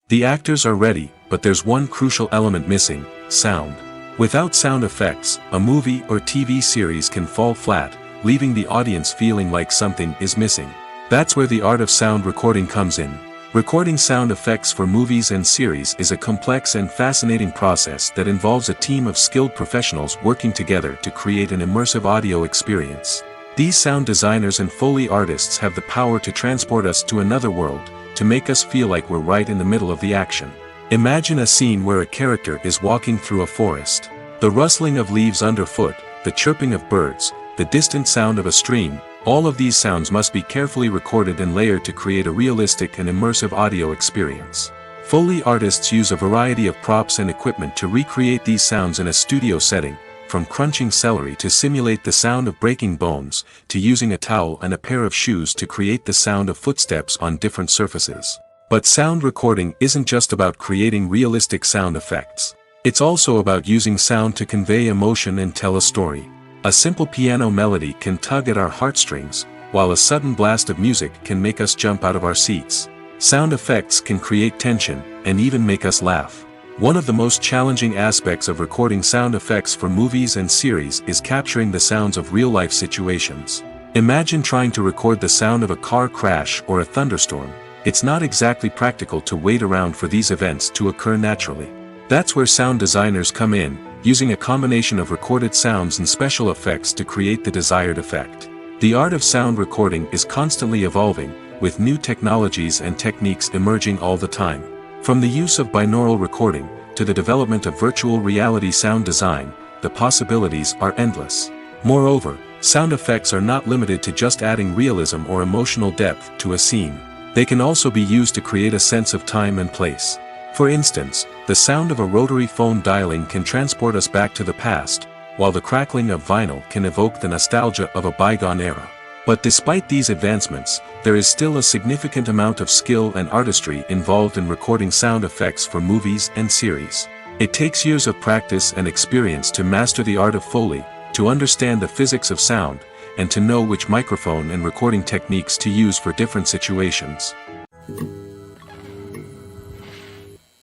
The actors are ready, but there's one crucial element missing: sound. Without sound effects, a movie or TV series can fall flat, leaving the audience feeling like something is missing. That's where the art of sound recording comes in. Recording sound effects for movies and series is a complex and fascinating process that involves a team of skilled professionals working together to create an immersive audio experience. These sound designers and Foley artists have the power to transport us to another world, to make us feel like we're right in the middle of the action. Imagine a scene where a character is walking through a forest. The rustling of leaves underfoot, the chirping of birds, the distant sound of a stream, all of these sounds must be carefully recorded and layered to create a realistic and immersive audio experience. Foley artists use a variety of props and equipment to recreate these sounds in a studio setting, from crunching celery to simulate the sound of breaking bones, to using a towel and a pair of shoes to create the sound of footsteps on different surfaces. But sound recording isn't just about creating realistic sound effects. It's also about using sound to convey emotion and tell a story. A simple piano melody can tug at our heartstrings, while a sudden blast of music can make us jump out of our seats. Sound effects can create tension, and even make us laugh. One of the most challenging aspects of recording sound effects for movies and series is capturing the sounds of real-life situations. Imagine trying to record the sound of a car crash or a thunderstorm. It's not exactly practical to wait around for these events to occur naturally. That's where sound designers come in, using a combination of recorded sounds and special effects to create the desired effect. The art of sound recording is constantly evolving, with new technologies and techniques emerging all the time. From the use of binaural recording, to the development of virtual reality sound design, the possibilities are endless. Moreover, sound effects are not limited to just adding realism or emotional depth to a scene. They can also be used to create a sense of time and place. For instance, the sound of a rotary phone dialing can transport us back to the past, while the crackling of vinyl can evoke the nostalgia of a bygone era. But despite these advancements, there is still a significant amount of skill and artistry involved in recording sound effects for movies and series. It takes years of practice and experience to master the art of Foley, to understand the physics of sound, and to know which microphone and recording techniques to use for different situations.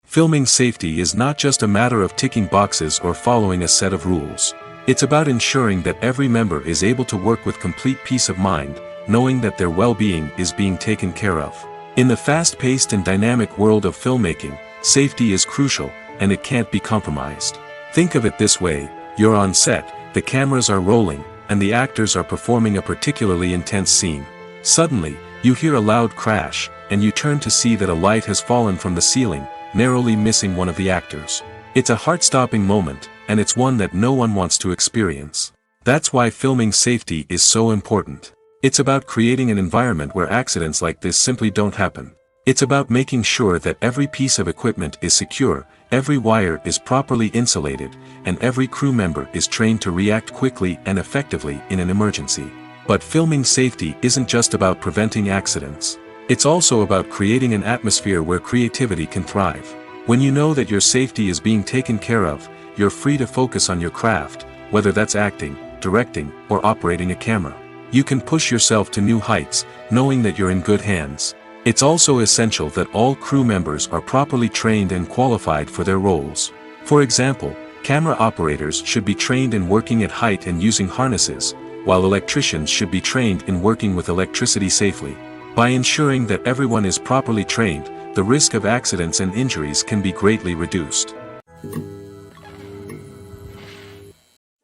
Filming safety is not just a matter of ticking boxes or following a set of rules. It's about ensuring that every member is able to work with complete peace of mind, knowing that their well-being is being taken care of. In the fast-paced and dynamic world of filmmaking, safety is crucial, and it can't be compromised. Think of it this way: you're on set, the cameras are rolling, and the actors are performing a particularly intense scene. Suddenly, you hear a loud crash, and you turn to see that a light has fallen from the ceiling, narrowly missing one of the actors. It's a heart-stopping moment, and it's one that no one wants to experience. That's why filming safety is so important. It's about creating an environment where accidents like this simply don't happen. It's about making sure that every piece of equipment is secure, every wire is properly insulated, and every crew member is trained to react quickly and effectively in an emergency. But filming safety isn't just about preventing accidents. It's also about creating an atmosphere where creativity can thrive. When you know that your safety is being taken care of, you're free to focus on your craft, whether that's acting, directing, or operating a camera. You can push yourself to new heights, knowing that you're in good hands. It's also essential that all crew members are properly trained and qualified for their roles. For example, camera operators should be trained in working at height and using harnesses, while electricians should be trained in working with electricity safely. By ensuring that everyone is properly trained, the risk of accidents and injuries can be greatly reduced.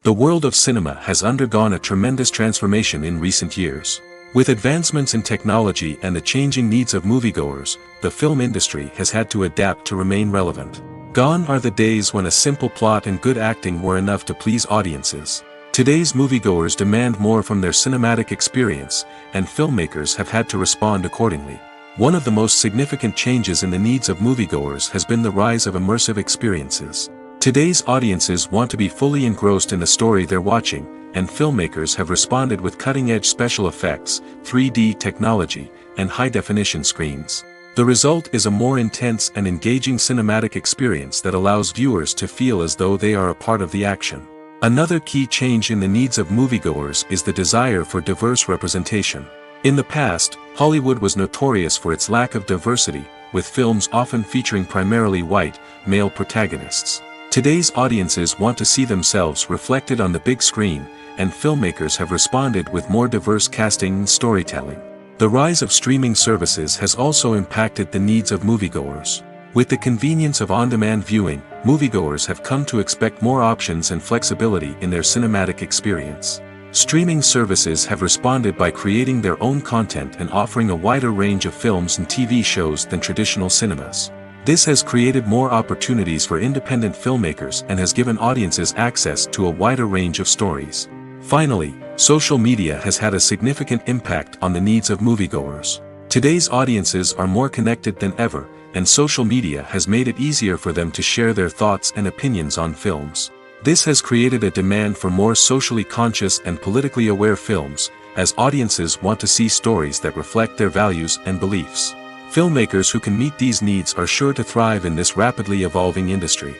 The world of cinema has undergone a tremendous transformation in recent years. With advancements in technology and the changing needs of moviegoers, the film industry has had to adapt to remain relevant. Gone are the days when a simple plot and good acting were enough to please audiences. Today's moviegoers demand more from their cinematic experience, and filmmakers have had to respond accordingly. One of the most significant changes in the needs of moviegoers has been the rise of immersive experiences. Today's audiences want to be fully engrossed in the story they're watching, and filmmakers have responded with cutting-edge special effects, 3D technology, and high-definition screens. The result is a more intense and engaging cinematic experience that allows viewers to feel as though they are a part of the action. Another key change in the needs of moviegoers is the desire for diverse representation. In the past, Hollywood was notorious for its lack of diversity, with films often featuring primarily white, male protagonists. Today's audiences want to see themselves reflected on the big screen, and filmmakers have responded with more diverse casting and storytelling. The rise of streaming services has also impacted the needs of moviegoers. With the convenience of on-demand viewing, moviegoers have come to expect more options and flexibility in their cinematic experience. Streaming services have responded by creating their own content and offering a wider range of films and TV shows than traditional cinemas. This has created more opportunities for independent filmmakers and has given audiences access to a wider range of stories. Finally, social media has had a significant impact on the needs of moviegoers. Today's audiences are more connected than ever, and social media has made it easier for them to share their thoughts and opinions on films. This has created a demand for more socially conscious and politically aware films, as audiences want to see stories that reflect their values and beliefs. Filmmakers who can meet these needs are sure to thrive in this rapidly evolving industry.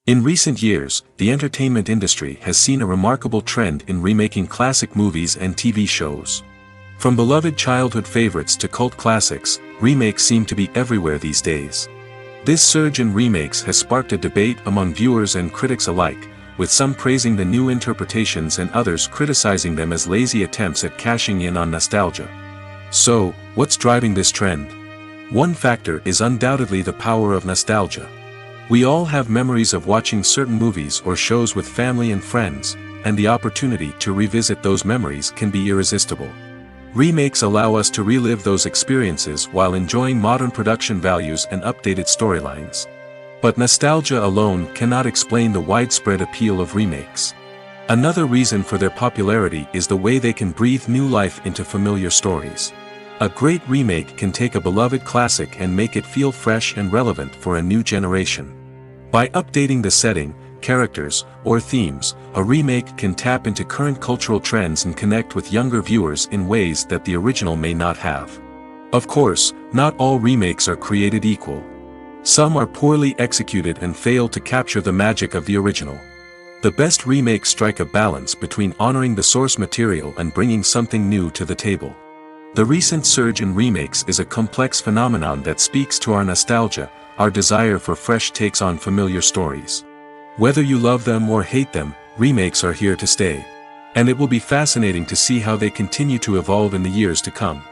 In recent years, the entertainment industry has seen a remarkable trend in remaking classic movies and TV shows. From beloved childhood favorites to cult classics, remakes seem to be everywhere these days. This surge in remakes has sparked a debate among viewers and critics alike, with some praising the new interpretations and others criticizing them as lazy attempts at cashing in on nostalgia. So, what's driving this trend? One factor is undoubtedly the power of nostalgia. We all have memories of watching certain movies or shows with family and friends, and the opportunity to revisit those memories can be irresistible. Remakes allow us to relive those experiences while enjoying modern production values and updated storylines. But nostalgia alone cannot explain the widespread appeal of remakes. Another reason for their popularity is the way they can breathe new life into familiar stories. A great remake can take a beloved classic and make it feel fresh and relevant for a new generation. By updating the setting, characters, or themes, a remake can tap into current cultural trends and connect with younger viewers in ways that the original may not have. Of course, not all remakes are created equal. Some are poorly executed and fail to capture the magic of the original. The best remakes strike a balance between honoring the source material and bringing something new to the table. The recent surge in remakes is a complex phenomenon that speaks to our nostalgia, our desire for fresh takes on familiar stories. Whether you love them or hate them, remakes are here to stay. And it will be fascinating to see how they continue to evolve in the years to come.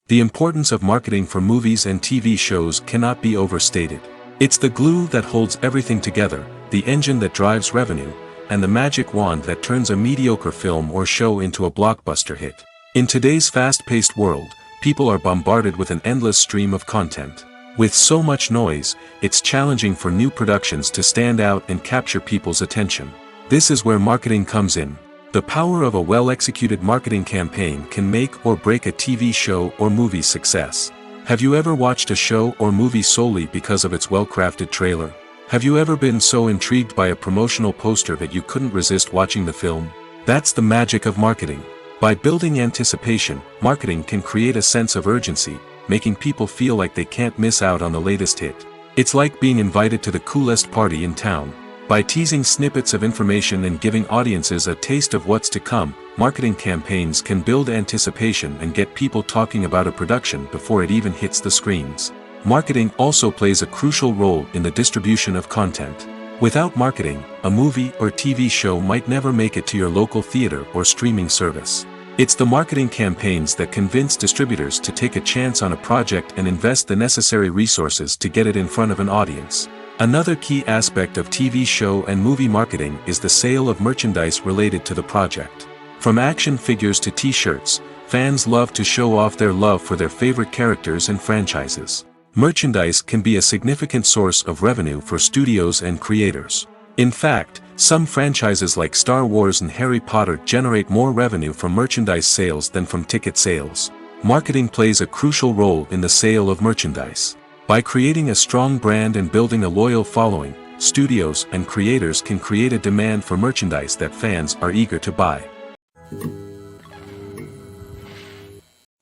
The importance of marketing for movies and TV shows cannot be overstated. It's the glue that holds everything together, the engine that drives revenue, and the magic wand that turns a mediocre film or show into a blockbuster hit. In today's fast-paced world, people are bombarded with an endless stream of content. With so much noise, it's challenging for new productions to stand out and capture people's attention. This is where marketing comes in. The power of a well-executed marketing campaign can make or break a TV show or movie's success. Have you ever watched a show or movie solely because of its well-crafted trailer? Have you ever been so intrigued by a promotional poster that you couldn't resist watching the film? That's the magic of marketing. By building anticipation, marketing can create a sense of urgency, making people feel like they can't miss out on the latest hit. It's like being invited to the coolest party in town. By teasing snippets of information and giving audiences a taste of what's to come, marketing campaigns can build anticipation and get people talking about a production before it even hits the screens. Marketing also plays a crucial role in the distribution of content. Without marketing, a movie or TV show might never make it to your local theater or streaming service. It's the marketing campaigns that convince distributors to take a chance on a project and invest the necessary resources to get it in front of an audience. Another key aspect of TV show and movie marketing is the sale of merchandise related to the project. From action figures to t-shirts, fans love to show off their love for their favorite characters and franchises. Merchandise can be a significant source of revenue for studios and creators. In fact, some franchises like Star Wars and Harry Potter generate more revenue from merchandise sales than from ticket sales. Marketing plays a crucial role in the sale of merchandise. By creating a strong brand and building a loyal following, studios and creators can create a demand for merchandise that fans are eager to buy.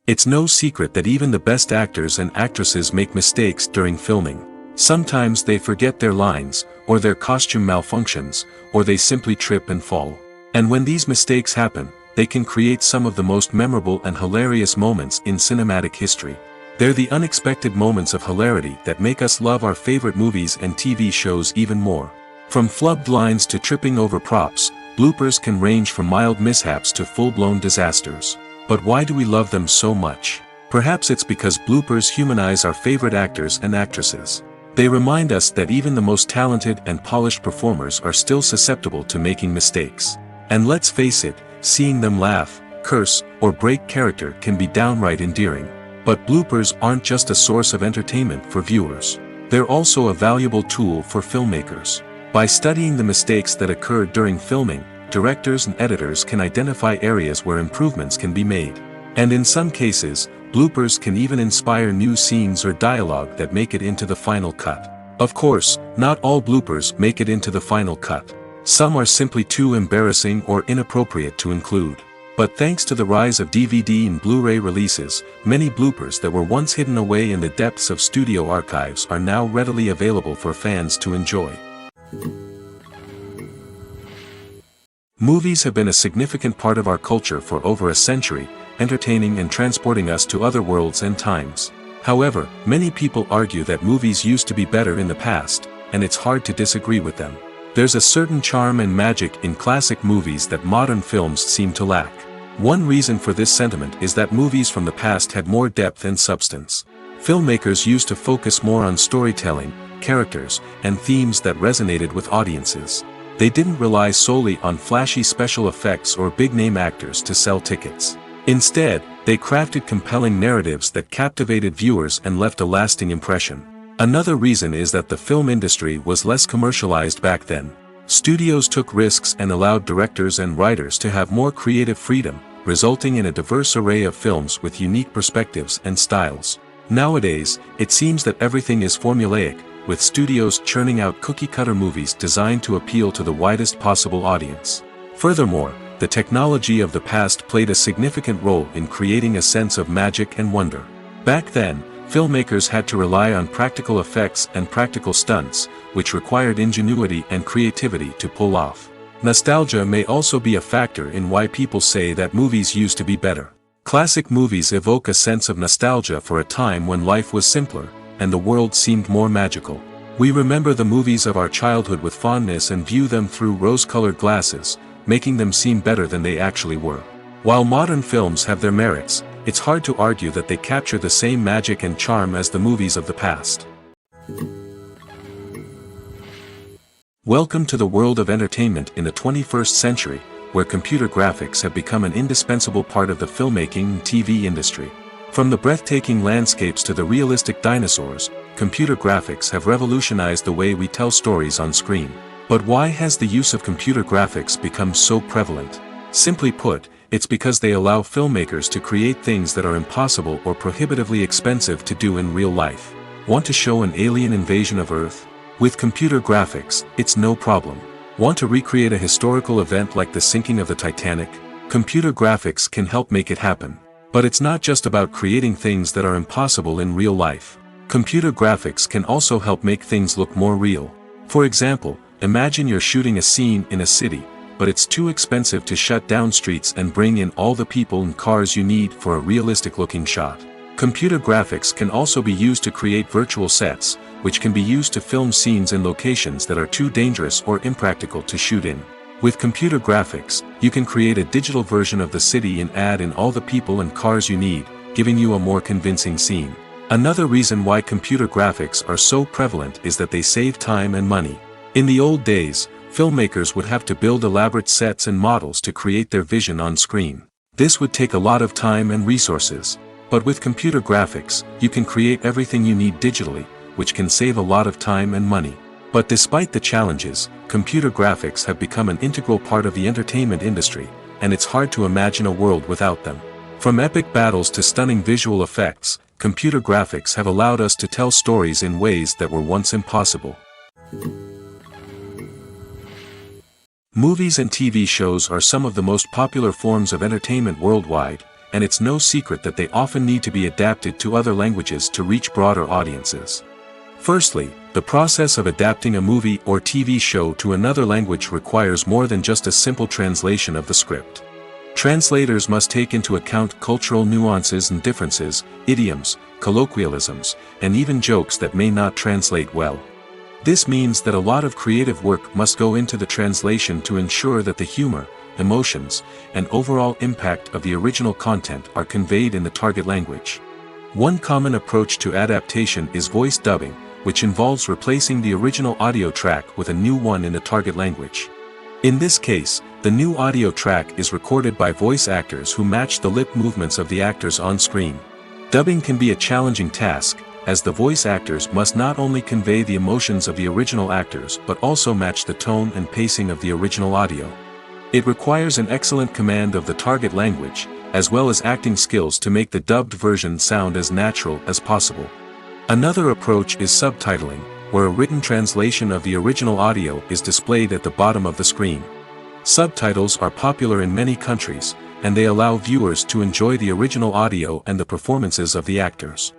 It's no secret that even the best actors and actresses make mistakes during filming. Sometimes they forget their lines, or their costume malfunctions, or they simply trip and fall. And when these mistakes happen, they can create some of the most memorable and hilarious moments in cinematic history. They're the unexpected moments of hilarity that make us love our favorite movies and TV shows even more. From flubbed lines to tripping over props, bloopers can range from mild mishaps to full-blown disasters. But why do we love them so much? Perhaps it's because bloopers humanize our favorite actors and actresses. They remind us that even the most talented and polished performers are still susceptible to making mistakes. And let's face it, seeing them laugh, curse, or break character can be downright endearing. But bloopers aren't just a source of entertainment for viewers. They're also a valuable tool for filmmakers. By studying the mistakes that occurred during filming, directors and editors can identify areas where improvements can be made. And in some cases, bloopers can even inspire new scenes or dialogue that make it into the final cut. Of course, not all bloopers make it into the final cut. Some are simply too embarrassing or inappropriate to include. But thanks to the rise of DVD and Blu-ray releases, many bloopers that were once hidden away in the depths of studio archives are now readily available for fans to enjoy. Movies have been a significant part of our culture for over a century, entertaining and transporting us to other worlds and times. However, many people argue that movies used to be better in the past, and it's hard to disagree with them. There's a certain charm and magic in classic movies that modern films seem to lack. One reason for this sentiment is that movies from the past had more depth and substance. Filmmakers used to focus more on storytelling, characters, and themes that resonated with audiences. They didn't rely solely on flashy special effects or big-name actors to sell tickets. Instead, they crafted compelling narratives that captivated viewers and left a lasting impression. Another reason is that the film industry was less commercialized back then. Studios took risks and allowed directors and writers to have more creative freedom, resulting in a diverse array of films with unique perspectives and styles. Nowadays, it seems that everything is formulaic, with studios churning out cookie-cutter movies designed to appeal to the widest possible audience. Furthermore, the technology of the past played a significant role in creating a sense of magic and wonder. Back then, filmmakers had to rely on practical effects and practical stunts, which required ingenuity and creativity to pull off. Nostalgia may also be a factor in why people say that movies used to be better. Classic movies evoke a sense of nostalgia for a time when life was simpler, and the world seemed more magical. We remember the movies of our childhood with fondness and view them through rose-colored glasses, making them seem better than they actually were. While modern films have their merits, it's hard to argue that they capture the same magic and charm as the movies of the past. Welcome to the world of entertainment in the 21st century, where computer graphics have become an indispensable part of the filmmaking and TV industry. From the breathtaking landscapes to the realistic dinosaurs, computer graphics have revolutionized the way we tell stories on screen. But why has the use of computer graphics become so prevalent? Simply put, it's because they allow filmmakers to create things that are impossible or prohibitively expensive to do in real life. Want to show an alien invasion of Earth? With computer graphics, it's no problem. Want to recreate a historical event like the sinking of the Titanic? Computer graphics can help make it happen. But it's not just about creating things that are impossible in real life. Computer graphics can also help make things look more real. For example, imagine you're shooting a scene in a city, but it's too expensive to shut down streets and bring in all the people and cars you need for a realistic-looking shot. Computer graphics can also be used to create virtual sets, which can be used to film scenes in locations that are too dangerous or impractical to shoot in. With computer graphics, you can create a digital version of the city and add in all the people and cars you need, giving you a more convincing scene. Another reason why computer graphics are so prevalent is that they save time and money. In the old days, filmmakers would have to build elaborate sets and models to create their vision on screen. This would take a lot of time and resources. But with computer graphics, you can create everything you need digitally, which can save a lot of time and money. But despite the challenges, computer graphics have become an integral part of the entertainment industry, and it's hard to imagine a world without them. From epic battles to stunning visual effects, computer graphics have allowed us to tell stories in ways that were once impossible. Movies and TV shows are some of the most popular forms of entertainment worldwide, and it's no secret that they often need to be adapted to other languages to reach broader audiences. Firstly, the process of adapting a movie or TV show to another language requires more than just a simple translation of the script. Translators must take into account cultural nuances and differences, idioms, colloquialisms, and even jokes that may not translate well. This means that a lot of creative work must go into the translation to ensure that the humor, emotions, and overall impact of the original content are conveyed in the target language. One common approach to adaptation is voice dubbing, which involves replacing the original audio track with a new one in the target language. In this case, the new audio track is recorded by voice actors who match the lip movements of the actors on screen. Dubbing can be a challenging task, as the voice actors must not only convey the emotions of the original actors but also match the tone and pacing of the original audio. It requires an excellent command of the target language, as well as acting skills to make the dubbed version sound as natural as possible. Another approach is subtitling, where a written translation of the original audio is displayed at the bottom of the screen. Subtitles are popular in many countries, and they allow viewers to enjoy the original audio and the performances of the actors.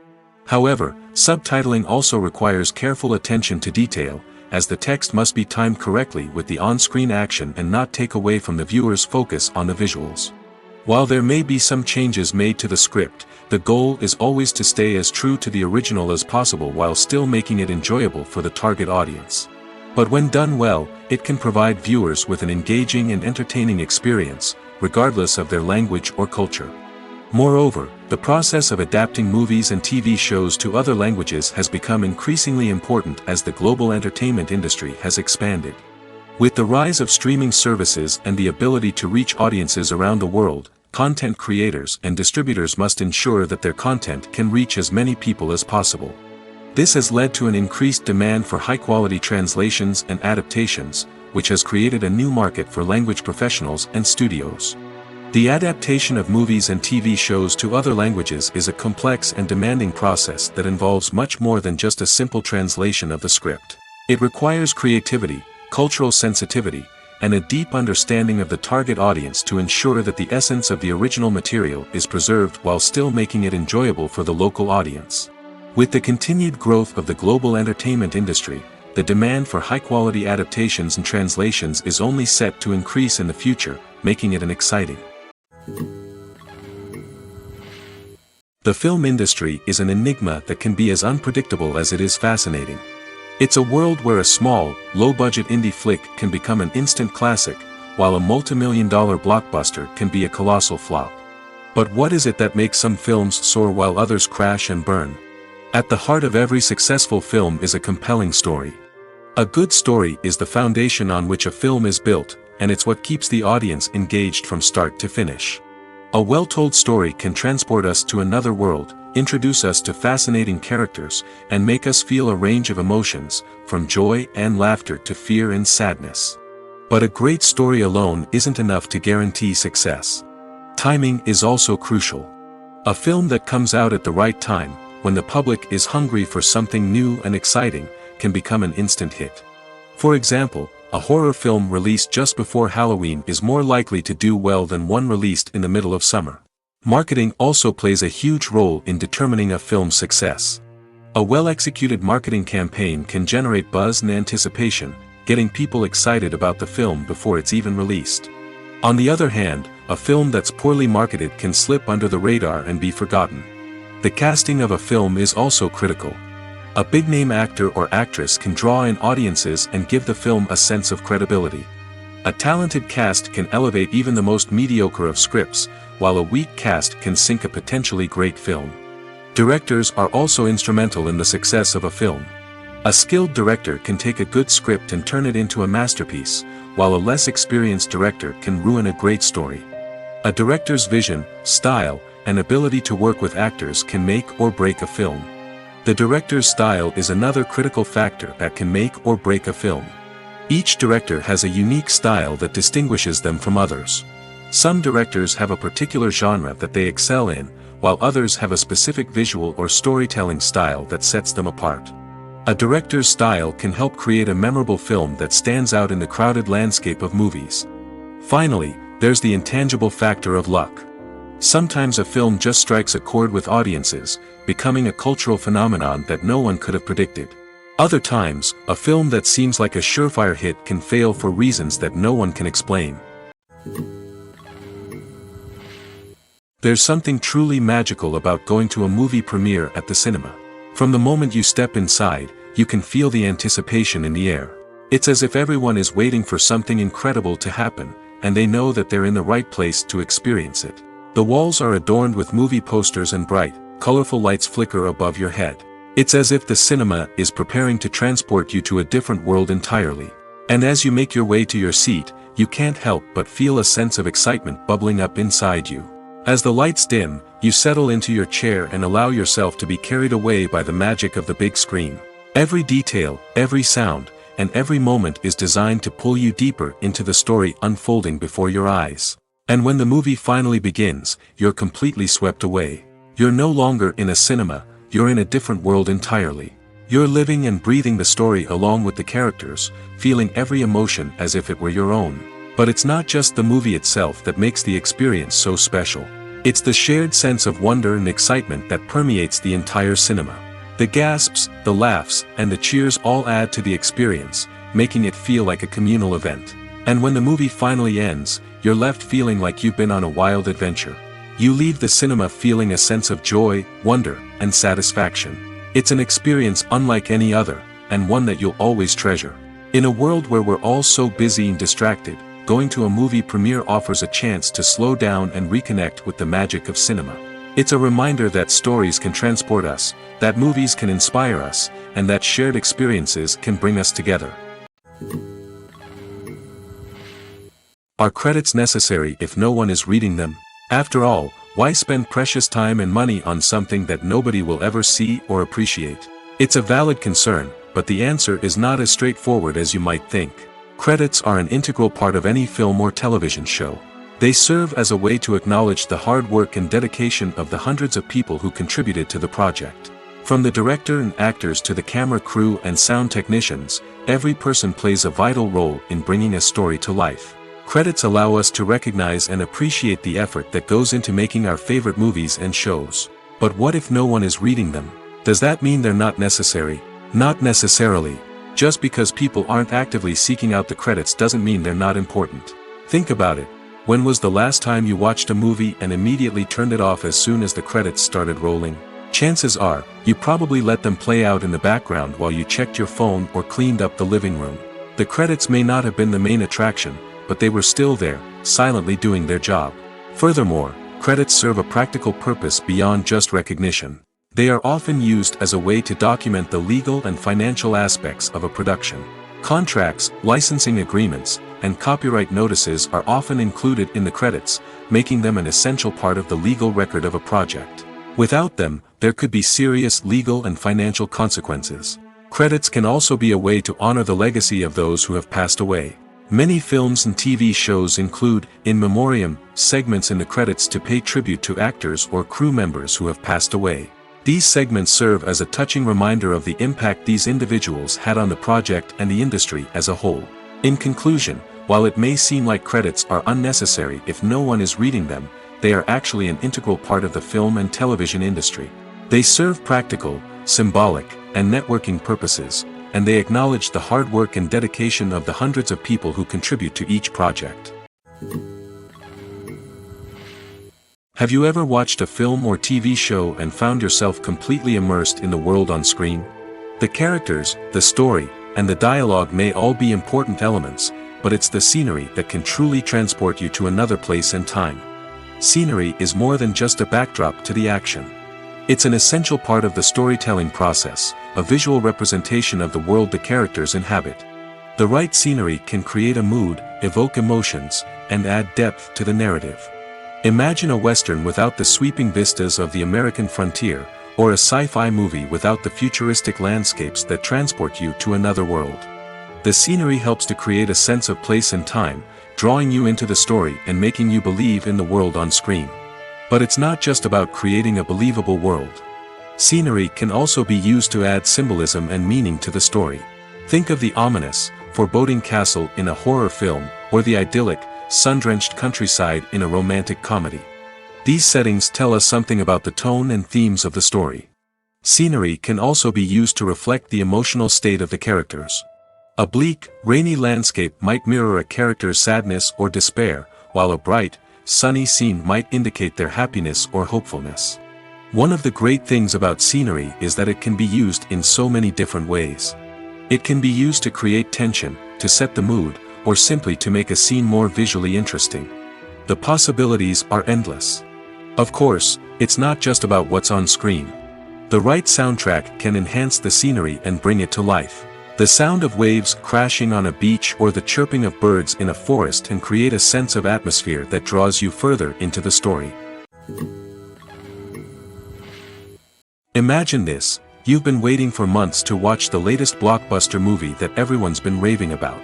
However, subtitling also requires careful attention to detail, as the text must be timed correctly with the on-screen action and not take away from the viewer's focus on the visuals. While there may be some changes made to the script, the goal is always to stay as true to the original as possible while still making it enjoyable for the target audience. But when done well, it can provide viewers with an engaging and entertaining experience, regardless of their language or culture. Moreover, the process of adapting movies and TV shows to other languages has become increasingly important as the global entertainment industry has expanded. With the rise of streaming services and the ability to reach audiences around the world, content creators and distributors must ensure that their content can reach as many people as possible. This has led to an increased demand for high-quality translations and adaptations, which has created a new market for language professionals and studios. The adaptation of movies and TV shows to other languages is a complex and demanding process that involves much more than just a simple translation of the script. It requires creativity, cultural sensitivity, and a deep understanding of the target audience to ensure that the essence of the original material is preserved while still making it enjoyable for the local audience. With the continued growth of the global entertainment industry, the demand for high-quality adaptations and translations is only set to increase in the future, making it an exciting. The film industry is an enigma that can be as unpredictable as it is fascinating. It's a world where a small, low-budget indie flick can become an instant classic, while a multi-million-dollar blockbuster can be a colossal flop. But what is it that makes some films soar while others crash and burn? At the heart of every successful film is a compelling story. A good story is the foundation on which a film is built, and it's what keeps the audience engaged from start to finish. A well-told story can transport us to another world, introduce us to fascinating characters, and make us feel a range of emotions, from joy and laughter to fear and sadness. But a great story alone isn't enough to guarantee success. Timing is also crucial. A film that comes out at the right time, when the public is hungry for something new and exciting, can become an instant hit. For example, a horror film released just before Halloween is more likely to do well than one released in the middle of summer. Marketing also plays a huge role in determining a film's success. A well-executed marketing campaign can generate buzz and anticipation, getting people excited about the film before it's even released. On the other hand, a film that's poorly marketed can slip under the radar and be forgotten. The casting of a film is also critical. A big-name actor or actress can draw in audiences and give the film a sense of credibility. A talented cast can elevate even the most mediocre of scripts, while a weak cast can sink a potentially great film. Directors are also instrumental in the success of a film. A skilled director can take a good script and turn it into a masterpiece, while a less experienced director can ruin a great story. A director's vision, style, and ability to work with actors can make or break a film. The director's style is another critical factor that can make or break a film. Each director has a unique style that distinguishes them from others. Some directors have a particular genre that they excel in, while others have a specific visual or storytelling style that sets them apart. A director's style can help create a memorable film that stands out in the crowded landscape of movies. Finally, there's the intangible factor of luck. Sometimes a film just strikes a chord with audiences, becoming a cultural phenomenon that no one could have predicted. Other times, a film that seems like a surefire hit can fail for reasons that no one can explain. There's something truly magical about going to a movie premiere at the cinema. From the moment you step inside, you can feel the anticipation in the air. It's as if everyone is waiting for something incredible to happen, and they know that they're in the right place to experience it. The walls are adorned with movie posters and bright, colorful lights flicker above your head. It's as if the cinema is preparing to transport you to a different world entirely. And as you make your way to your seat, you can't help but feel a sense of excitement bubbling up inside you. As the lights dim, you settle into your chair and allow yourself to be carried away by the magic of the big screen. Every detail, every sound, and every moment is designed to pull you deeper into the story unfolding before your eyes. And when the movie finally begins, you're completely swept away. You're no longer in a cinema, you're in a different world entirely. You're living and breathing the story along with the characters, feeling every emotion as if it were your own. But it's not just the movie itself that makes the experience so special. It's the shared sense of wonder and excitement that permeates the entire cinema. The gasps, the laughs, and the cheers all add to the experience, making it feel like a communal event. And when the movie finally ends, you're left feeling like you've been on a wild adventure. You leave the cinema feeling a sense of joy, wonder, and satisfaction. It's an experience unlike any other, and one that you'll always treasure. In a world where we're all so busy and distracted, going to a movie premiere offers a chance to slow down and reconnect with the magic of cinema. It's a reminder that stories can transport us, that movies can inspire us, and that shared experiences can bring us together. Are credits necessary if no one is reading them? After all, why spend precious time and money on something that nobody will ever see or appreciate? It's a valid concern, but the answer is not as straightforward as you might think. Credits are an integral part of any film or television show. They serve as a way to acknowledge the hard work and dedication of the hundreds of people who contributed to the project. From the director and actors to the camera crew and sound technicians, every person plays a vital role in bringing a story to life. Credits allow us to recognize and appreciate the effort that goes into making our favorite movies and shows. But what if no one is reading them? Does that mean they're not necessary? Not necessarily. Just because people aren't actively seeking out the credits doesn't mean they're not important. Think about it. When was the last time you watched a movie and immediately turned it off as soon as the credits started rolling? Chances are, you probably let them play out in the background while you checked your phone or cleaned up the living room. The credits may not have been the main attraction, but they were still there, silently doing their job. Furthermore, credits serve a practical purpose beyond just recognition. They are often used as a way to document the legal and financial aspects of a production. Contracts, licensing agreements, and copyright notices are often included in the credits, making them an essential part of the legal record of a project. Without them, there could be serious legal and financial consequences. Credits can also be a way to honor the legacy of those who have passed away. Many films and TV shows include, in memoriam, segments in the credits to pay tribute to actors or crew members who have passed away. These segments serve as a touching reminder of the impact these individuals had on the project and the industry as a whole. In conclusion, while it may seem like credits are unnecessary if no one is reading them, they are actually an integral part of the film and television industry. They serve practical, symbolic, and networking purposes, and they acknowledge the hard work and dedication of the hundreds of people who contribute to each project. Have you ever watched a film or TV show and found yourself completely immersed in the world on screen? The characters, the story, and the dialogue may all be important elements, but it's the scenery that can truly transport you to another place and time. Scenery is more than just a backdrop to the action. It's an essential part of the storytelling process, a visual representation of the world the characters inhabit. The right scenery can create a mood, evoke emotions, and add depth to the narrative. Imagine a Western without the sweeping vistas of the American frontier, or a sci-fi movie without the futuristic landscapes that transport you to another world. The scenery helps to create a sense of place and time, drawing you into the story and making you believe in the world on screen. But it's not just about creating a believable world. Scenery can also be used to add symbolism and meaning to the story. Think of the ominous, foreboding castle in a horror film, or the idyllic, sun-drenched countryside in a romantic comedy. These settings tell us something about the tone and themes of the story. Scenery can also be used to reflect the emotional state of the characters. A bleak, rainy landscape might mirror a character's sadness or despair, while a bright, sunny scene might indicate their happiness or hopefulness. One of the great things about scenery is that it can be used in so many different ways. It can be used to create tension, to set the mood, or simply to make a scene more visually interesting. The possibilities are endless. Of course, it's not just about what's on screen. The right soundtrack can enhance the scenery and bring it to life. The sound of waves crashing on a beach or the chirping of birds in a forest can create a sense of atmosphere that draws you further into the story. Imagine this: you've been waiting for months to watch the latest blockbuster movie that everyone's been raving about.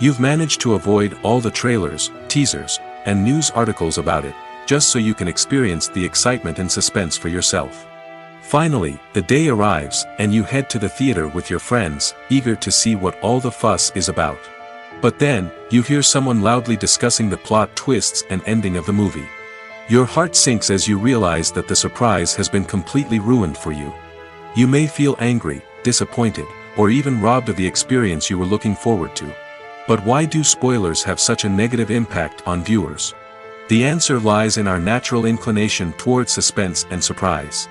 You've managed to avoid all the trailers, teasers, and news articles about it, just so you can experience the excitement and suspense for yourself. Finally, the day arrives, and you head to the theater with your friends, eager to see what all the fuss is about. But then, you hear someone loudly discussing the plot twists and ending of the movie. Your heart sinks as you realize that the surprise has been completely ruined for you. You may feel angry, disappointed, or even robbed of the experience you were looking forward to. But why do spoilers have such a negative impact on viewers? The answer lies in our natural inclination towards suspense and surprise.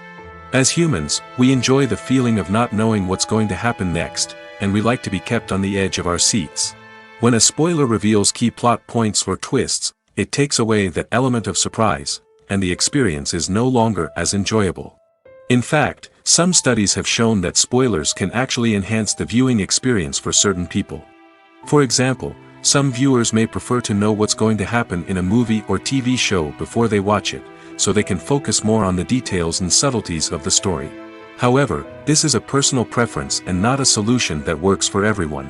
As humans, we enjoy the feeling of not knowing what's going to happen next, and we like to be kept on the edge of our seats. When a spoiler reveals key plot points or twists, it takes away that element of surprise, and the experience is no longer as enjoyable. In fact, some studies have shown that spoilers can actually enhance the viewing experience for certain people. For example, some viewers may prefer to know what's going to happen in a movie or TV show before they watch it, so they can focus more on the details and subtleties of the story. However, this is a personal preference and not a solution that works for everyone.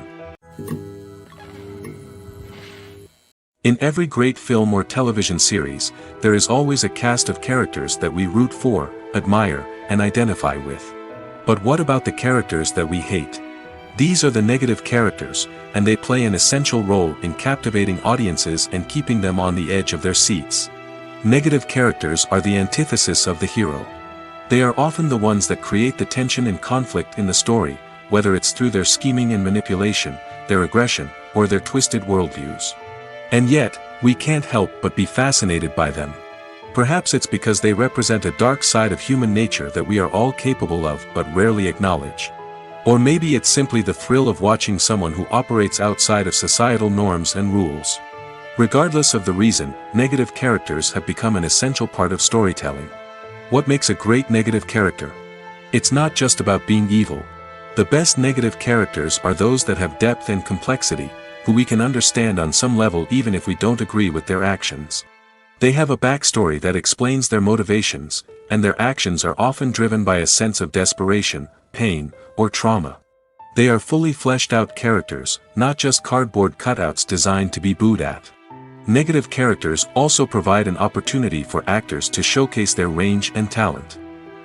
In every great film or television series, there is always a cast of characters that we root for, admire, and identify with. But what about the characters that we hate? These are the negative characters, and they play an essential role in captivating audiences and keeping them on the edge of their seats. Negative characters are the antithesis of the hero. They are often the ones that create the tension and conflict in the story, whether it's through their scheming and manipulation, their aggression, or their twisted worldviews. And yet, we can't help but be fascinated by them. Perhaps it's because they represent a dark side of human nature that we are all capable of but rarely acknowledge. Or maybe it's simply the thrill of watching someone who operates outside of societal norms and rules. Regardless of the reason, negative characters have become an essential part of storytelling. What makes a great negative character? It's not just about being evil. The best negative characters are those that have depth and complexity, who we can understand on some level even if we don't agree with their actions. They have a backstory that explains their motivations, and their actions are often driven by a sense of desperation, pain, or trauma. They are fully fleshed out characters, not just cardboard cutouts designed to be booed at. Negative characters also provide an opportunity for actors to showcase their range and talent.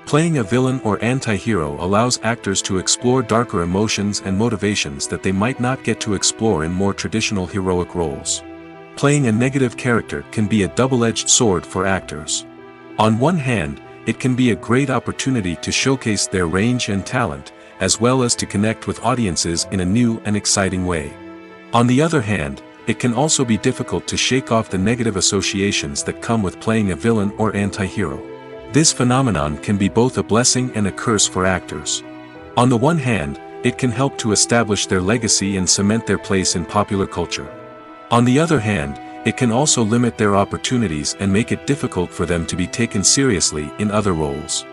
Playing a villain or anti-hero allows actors to explore darker emotions and motivations that they might not get to explore in more traditional heroic roles. Playing a negative character can be a double-edged sword for actors. On one hand, it can be a great opportunity to showcase their range and talent, as well as to connect with audiences in a new and exciting way. On the other hand, it can also be difficult to shake off the negative associations that come with playing a villain or anti-hero. This phenomenon can be both a blessing and a curse for actors. On the one hand, it can help to establish their legacy and cement their place in popular culture. On the other hand, it can also limit their opportunities and make it difficult for them to be taken seriously in other roles.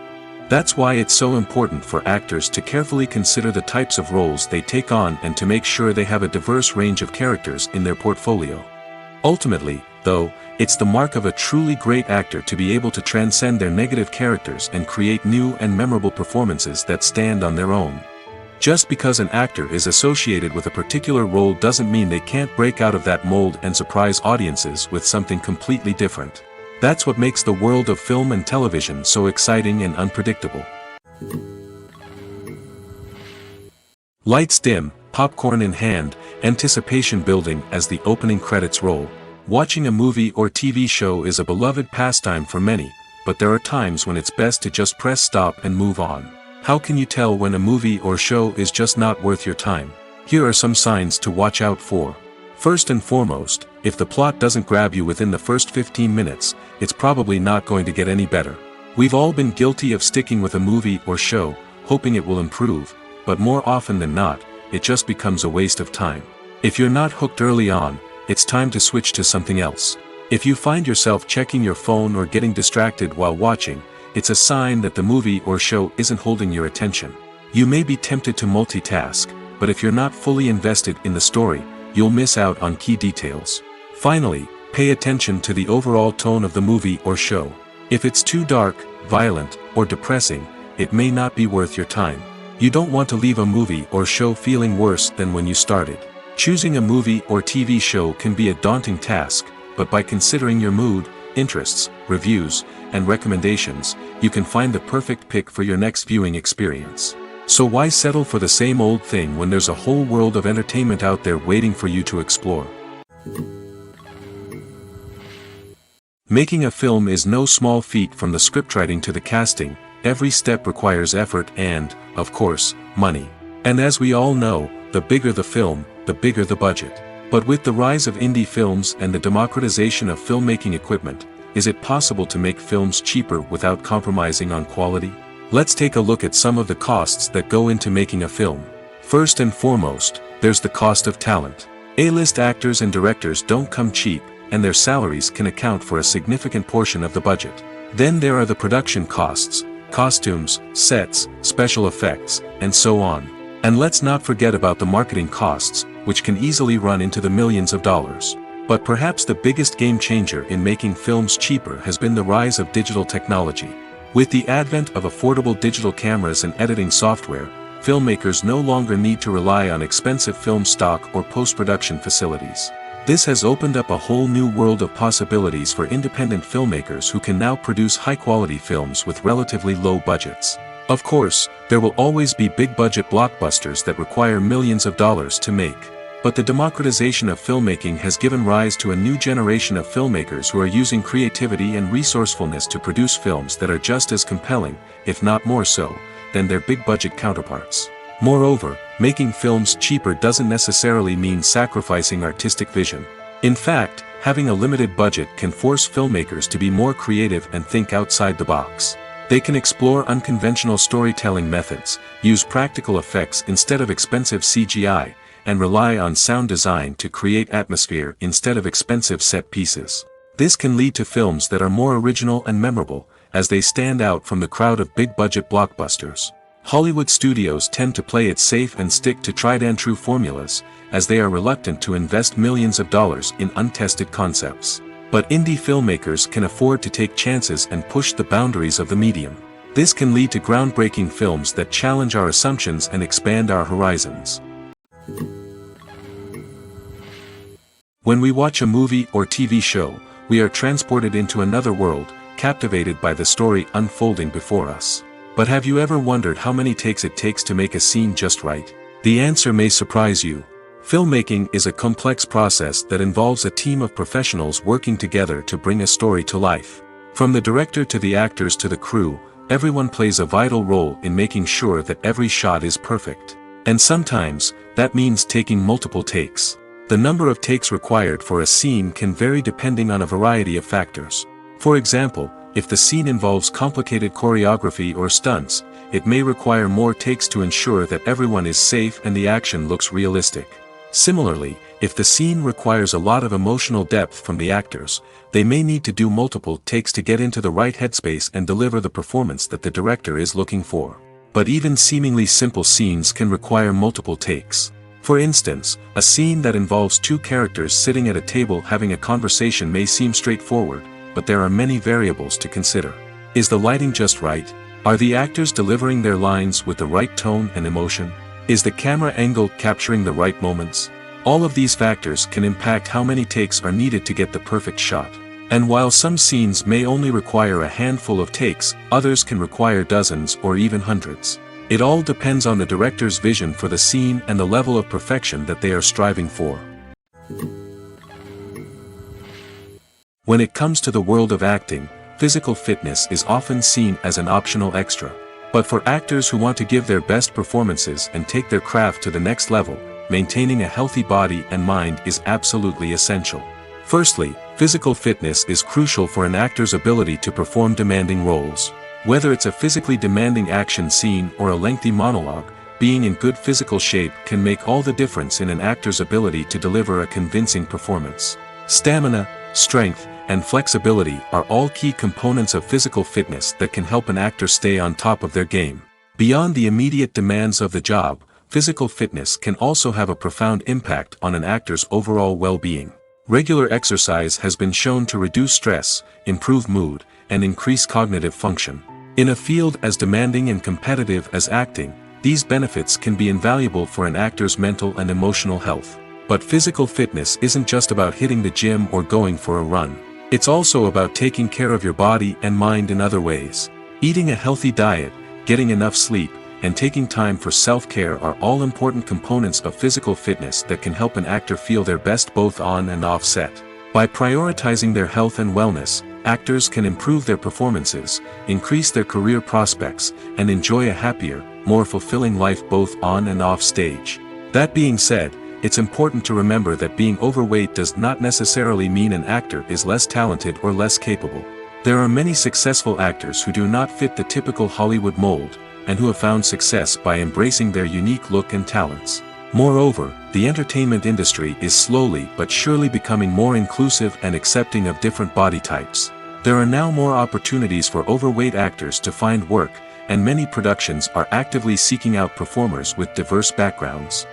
That's why it's so important for actors to carefully consider the types of roles they take on and to make sure they have a diverse range of characters in their portfolio. Ultimately, though, it's the mark of a truly great actor to be able to transcend their negative characters and create new and memorable performances that stand on their own. Just because an actor is associated with a particular role doesn't mean they can't break out of that mold and surprise audiences with something completely different. That's what makes the world of film and television so exciting and unpredictable. Lights dim, popcorn in hand, anticipation building as the opening credits roll. Watching a movie or TV show is a beloved pastime for many, but there are times when it's best to just press stop and move on. How can you tell when a movie or show is just not worth your time? Here are some signs to watch out for. First and foremost, if the plot doesn't grab you within the first 15 minutes, it's probably not going to get any better. We've all been guilty of sticking with a movie or show, hoping it will improve, but more often than not, it just becomes a waste of time. If you're not hooked early on, it's time to switch to something else. If you find yourself checking your phone or getting distracted while watching, it's a sign that the movie or show isn't holding your attention. You may be tempted to multitask, but if you're not fully invested in the story, you'll miss out on key details. Finally, pay attention to the overall tone of the movie or show. If it's too dark, violent, or depressing, it may not be worth your time. You don't want to leave a movie or show feeling worse than when you started. Choosing a movie or TV show can be a daunting task, but by considering your mood, interests, reviews, and recommendations, you can find the perfect pick for your next viewing experience. So why settle for the same old thing when there's a whole world of entertainment out there waiting for you to explore? Making a film is no small feat. From the scriptwriting to the casting, every step requires effort and, of course, money. And as we all know, the bigger the film, the bigger the budget. But with the rise of indie films and the democratization of filmmaking equipment, is it possible to make films cheaper without compromising on quality? Let's take a look at some of the costs that go into making a film. First and foremost, there's the cost of talent. A-list actors and directors don't come cheap, and their salaries can account for a significant portion of the budget. Then there are the production costs, costumes, sets, special effects, and so on. And let's not forget about the marketing costs, which can easily run into the millions of dollars. But perhaps the biggest game changer in making films cheaper has been the rise of digital technology. With the advent of affordable digital cameras and editing software, filmmakers no longer need to rely on expensive film stock or post-production facilities. This has opened up a whole new world of possibilities for independent filmmakers who can now produce high-quality films with relatively low budgets. Of course, there will always be big-budget blockbusters that require millions of dollars to make. But the democratization of filmmaking has given rise to a new generation of filmmakers who are using creativity and resourcefulness to produce films that are just as compelling, if not more so, than their big-budget counterparts. Moreover, making films cheaper doesn't necessarily mean sacrificing artistic vision. In fact, having a limited budget can force filmmakers to be more creative and think outside the box. They can explore unconventional storytelling methods, use practical effects instead of expensive CGI, and rely on sound design to create atmosphere instead of expensive set pieces. This can lead to films that are more original and memorable, as they stand out from the crowd of big-budget blockbusters. Hollywood studios tend to play it safe and stick to tried-and-true formulas, as they are reluctant to invest millions of dollars in untested concepts. But indie filmmakers can afford to take chances and push the boundaries of the medium. This can lead to groundbreaking films that challenge our assumptions and expand our horizons. When we watch a movie or TV show, we are transported into another world, captivated by the story unfolding before us. But have you ever wondered how many takes it takes to make a scene just right? The answer may surprise you. Filmmaking is a complex process that involves a team of professionals working together to bring a story to life. From the director to the actors to the crew, everyone plays a vital role in making sure that every shot is perfect. And sometimes, that means taking multiple takes. The number of takes required for a scene can vary depending on a variety of factors. For example, if the scene involves complicated choreography or stunts, it may require more takes to ensure that everyone is safe and the action looks realistic. Similarly, if the scene requires a lot of emotional depth from the actors, they may need to do multiple takes to get into the right headspace and deliver the performance that the director is looking for. But even seemingly simple scenes can require multiple takes. For instance, a scene that involves two characters sitting at a table having a conversation may seem straightforward, but there are many variables to consider. Is the lighting just right? Are the actors delivering their lines with the right tone and emotion? Is the camera angle capturing the right moments? All of these factors can impact how many takes are needed to get the perfect shot. And while some scenes may only require a handful of takes, others can require dozens or even hundreds. It all depends on the director's vision for the scene and the level of perfection that they are striving for. When it comes to the world of acting, physical fitness is often seen as an optional extra. But for actors who want to give their best performances and take their craft to the next level, maintaining a healthy body and mind is absolutely essential. Firstly, physical fitness is crucial for an actor's ability to perform demanding roles. Whether it's a physically demanding action scene or a lengthy monologue, being in good physical shape can make all the difference in an actor's ability to deliver a convincing performance. Stamina, strength, and flexibility are all key components of physical fitness that can help an actor stay on top of their game. Beyond the immediate demands of the job, physical fitness can also have a profound impact on an actor's overall well-being. Regular exercise has been shown to reduce stress, improve mood, and increase cognitive function. In a field as demanding and competitive as acting, these benefits can be invaluable for an actor's mental and emotional health. But physical fitness isn't just about hitting the gym or going for a run. It's also about taking care of your body and mind in other ways. Eating a healthy diet, getting enough sleep, and taking time for self-care are all important components of physical fitness that can help an actor feel their best both on and off set. By prioritizing their health and wellness, actors can improve their performances, increase their career prospects, and enjoy a happier, more fulfilling life both on and off stage. That being said, it's important to remember that being overweight does not necessarily mean an actor is less talented or less capable. There are many successful actors who do not fit the typical Hollywood mold, and who have found success by embracing their unique look and talents. Moreover, the entertainment industry is slowly but surely becoming more inclusive and accepting of different body types. There are now more opportunities for overweight actors to find work, and many productions are actively seeking out performers with diverse backgrounds.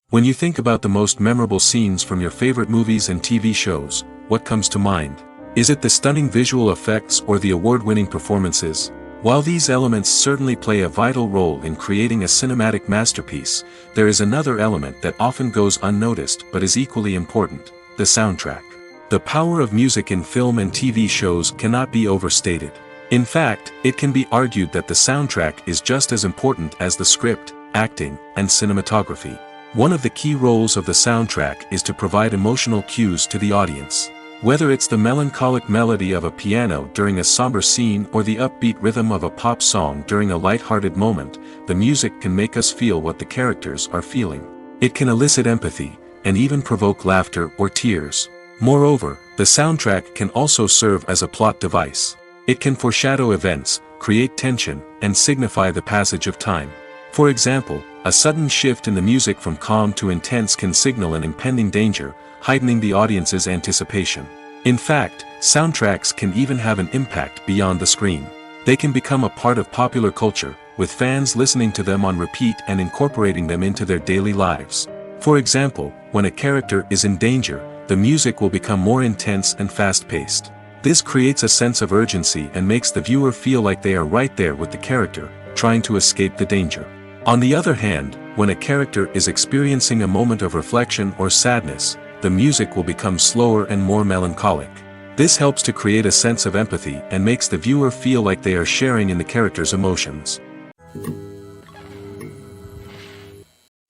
When you think about the most memorable scenes from your favorite movies and TV shows, what comes to mind? Is it the stunning visual effects or the award-winning performances? While these elements certainly play a vital role in creating a cinematic masterpiece, there is another element that often goes unnoticed but is equally important: the soundtrack. The power of music in film and TV shows cannot be overstated. In fact, it can be argued that the soundtrack is just as important as the script, acting, and cinematography. One of the key roles of the soundtrack is to provide emotional cues to the audience. Whether it's the melancholic melody of a piano during a somber scene or the upbeat rhythm of a pop song during a light-hearted moment, the music can make us feel what the characters are feeling. It can elicit empathy, and even provoke laughter or tears. Moreover, the soundtrack can also serve as a plot device. It can foreshadow events, create tension, and signify the passage of time. For example, a sudden shift in the music from calm to intense can signal an impending danger, heightening the audience's anticipation. In fact, soundtracks can even have an impact beyond the screen. They can become a part of popular culture, with fans listening to them on repeat and incorporating them into their daily lives. For example, when a character is in danger, the music will become more intense and fast-paced. This creates a sense of urgency and makes the viewer feel like they are right there with the character, trying to escape the danger. On the other hand, when a character is experiencing a moment of reflection or sadness, the music will become slower and more melancholic. This helps to create a sense of empathy and makes the viewer feel like they are sharing in the character's emotions.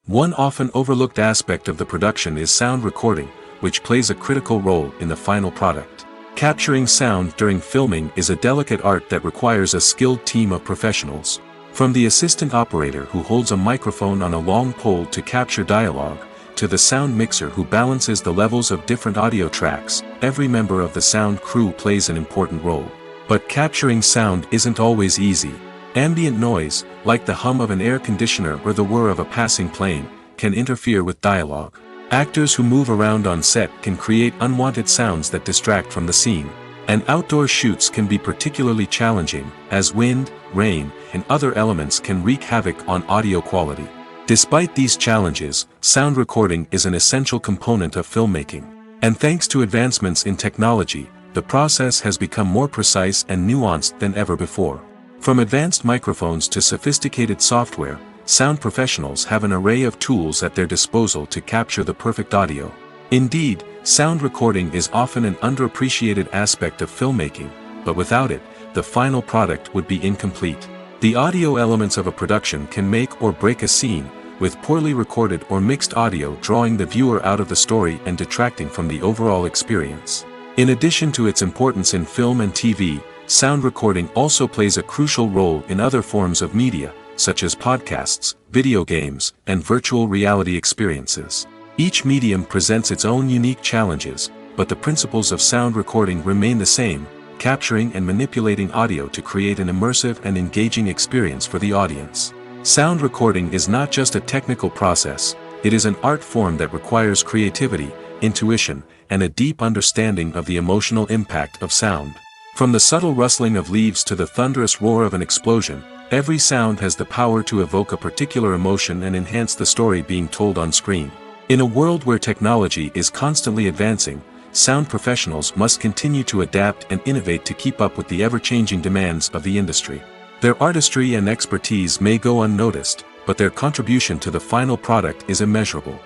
One often overlooked aspect of the production is sound recording, which plays a critical role in the final product. Capturing sound during filming is a delicate art that requires a skilled team of professionals. From the assistant operator who holds a microphone on a long pole to capture dialogue, to the sound mixer who balances the levels of different audio tracks, every member of the sound crew plays an important role. But capturing sound isn't always easy. Ambient noise, like the hum of an air conditioner or the whir of a passing plane, can interfere with dialogue. Actors who move around on set can create unwanted sounds that distract from the scene. And outdoor shoots can be particularly challenging, as wind, rain, and other elements can wreak havoc on audio quality. Despite these challenges, sound recording is an essential component of filmmaking. And thanks to advancements in technology, the process has become more precise and nuanced than ever before. From advanced microphones to sophisticated software, sound professionals have an array of tools at their disposal to capture the perfect audio. Indeed, sound recording is often an underappreciated aspect of filmmaking, but without it, the final product would be incomplete. The audio elements of a production can make or break a scene, with poorly recorded or mixed audio drawing the viewer out of the story and detracting from the overall experience. In addition to its importance in film and TV, sound recording also plays a crucial role in other forms of media, such as podcasts, video games, and virtual reality experiences. Each medium presents its own unique challenges, but the principles of sound recording remain the same, capturing and manipulating audio to create an immersive and engaging experience for the audience. Sound recording is not just a technical process, it is an art form that requires creativity, intuition, and a deep understanding of the emotional impact of sound. From the subtle rustling of leaves to the thunderous roar of an explosion, every sound has the power to evoke a particular emotion and enhance the story being told on screen. In a world where technology is constantly advancing, sound professionals must continue to adapt and innovate to keep up with the ever-changing demands of the industry. Their artistry and expertise may go unnoticed, but their contribution to the final product is immeasurable.